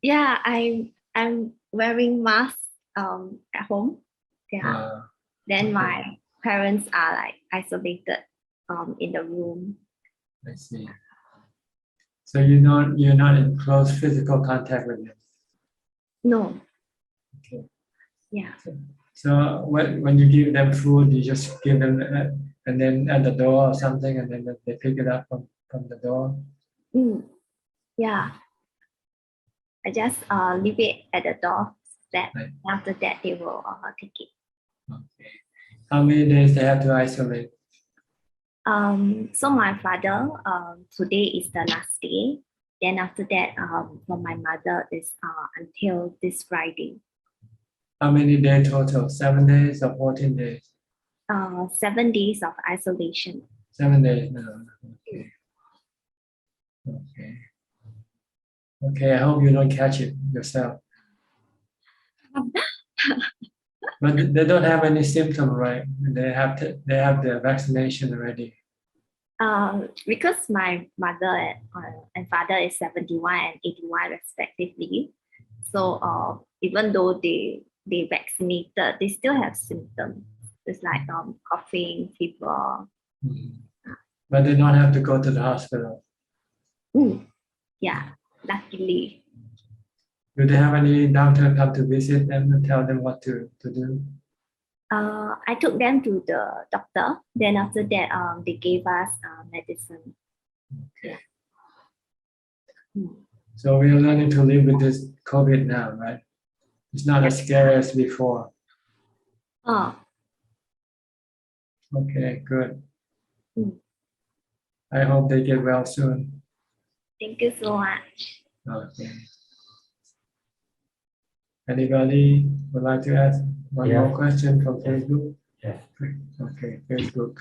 Yeah, I'm wearing mask at home. Yeah. Then my parents are like isolated in the room. I see. So you're not in close physical contact with them. No. Okay. Yeah. So when you give them food, you just give them and then at the door or something, and then they pick it up from the door. Yeah. I just leave it at the door. That after that they will take it. Okay. How many days they have to isolate? So my father, today is the last day. Then after that, for my mother is until this Friday. How many days total? 7 days or 14 days? 7 days of isolation. 7 days. No. Okay. Okay. Okay. I hope you don't catch it yourself. But they don't have any symptom, right? They have the vaccination already. Because my mother and father is 71 and 81 respectively. So even though they vaccinated, they still have symptoms. It's like coughing, fever. But they don't have to go to the hospital. Yeah, luckily. Do they have any doctor come to visit them and tell them what to do? I took them to the doctor. Then after that, they gave us medicine. Okay. So we are learning to live with this COVID now, right? It's not as scary as before. Okay, good. I hope they get well soon. Thank you so much. Okay. Anybody would like to ask one more question from Facebook? Yes. Okay, Facebook.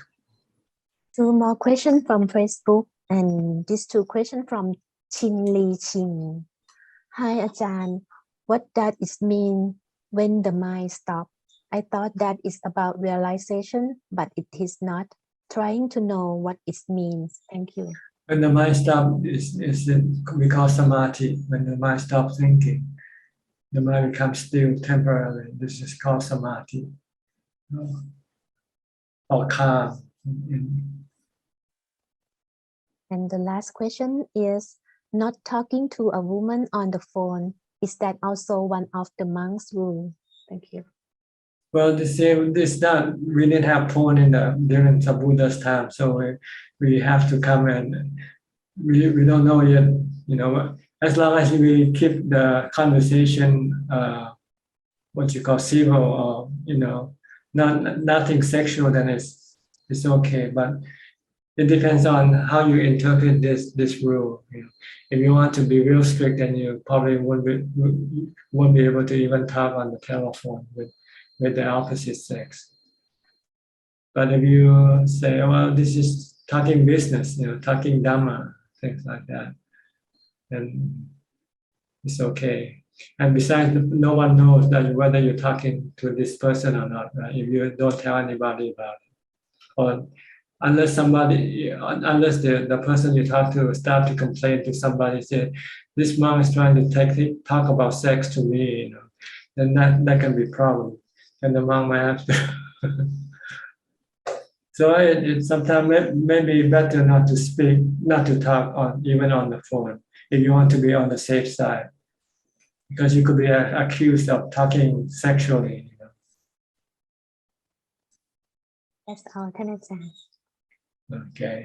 2 more questions from Facebook, and these 2 questions from Chin Lee Chin. Hi, Ajahn. What does it mean when the mind stops? I thought that is about realization, but it is not. Trying to know what it means. Thank you. When the mind stops, we call samadhi. When the mind stops thinking, the mind becomes still temporarily. This is called samadhi. Or calm. And the last question is, not talking to a woman on the phone. Is that also one of the monk's rule? Thank you. Well, this not we didn't have phone during the Buddha's time, so we have to come and we don't know yet. You know, as long as we keep the conversation, what you call civil, or nothing sexual, then it's okay. But it depends on how you interpret this rule. If you want to be real strict, then you probably won't be able to even talk on the telephone with the opposite sex. But if you say, well, this is talking business, talking Dhamma, things like that, then it's okay. And besides, no one knows that whether you're talking to this person or not, right? If you don't tell anybody about it, or unless the person you talk to start to complain to somebody, say, this monk is trying to talk about sex to me, then that can be a problem. And the monk might have to. So it sometimes maybe better not to speak, not to talk even on the phone, if you want to be on the safe side, because you could be accused of talking sexually. That's all, ท่านอาจารย์ Okay.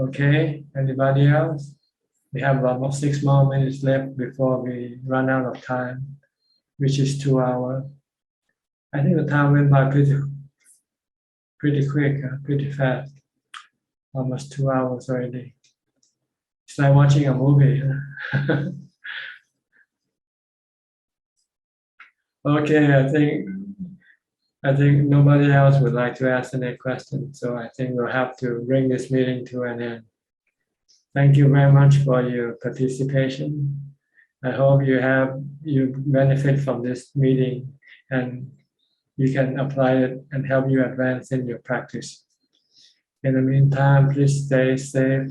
Okay. Anybody else? We have about 6 more minutes left before we run out of time, which is 2 hours. I think the time went by pretty quick, pretty fast. Almost 2 hours already. It's like watching a movie. Okay, I think nobody else would like to ask any questions, so I think we'll have to bring this meeting to an end. Thank you very much for your participation. I hope you benefit from this meeting and you can apply it and help you advance in your practice. In the meantime, please stay safe,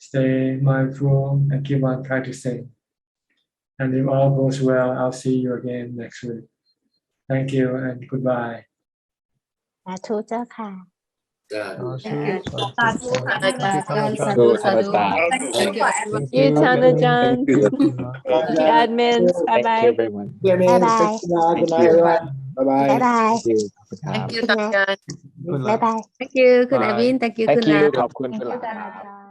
stay mindful, and keep on practicing. And if all goes well, I'll see you again next week. Thank you and goodbye. สาธุเจ้าค่ะ Thank you, Thanajan. Thank you, admins. Bye Thank bye. you, everyone. Bye bye. Thank you. Bye bye. Bye bye. Thank you. Thank you, Good night. Thanajan. Bye bye. Thank you, Kun Bye. Avin. Thank you, Thank Kun you. Lat. ขอบคุณ Thank คุณ you, หลาน Danajan.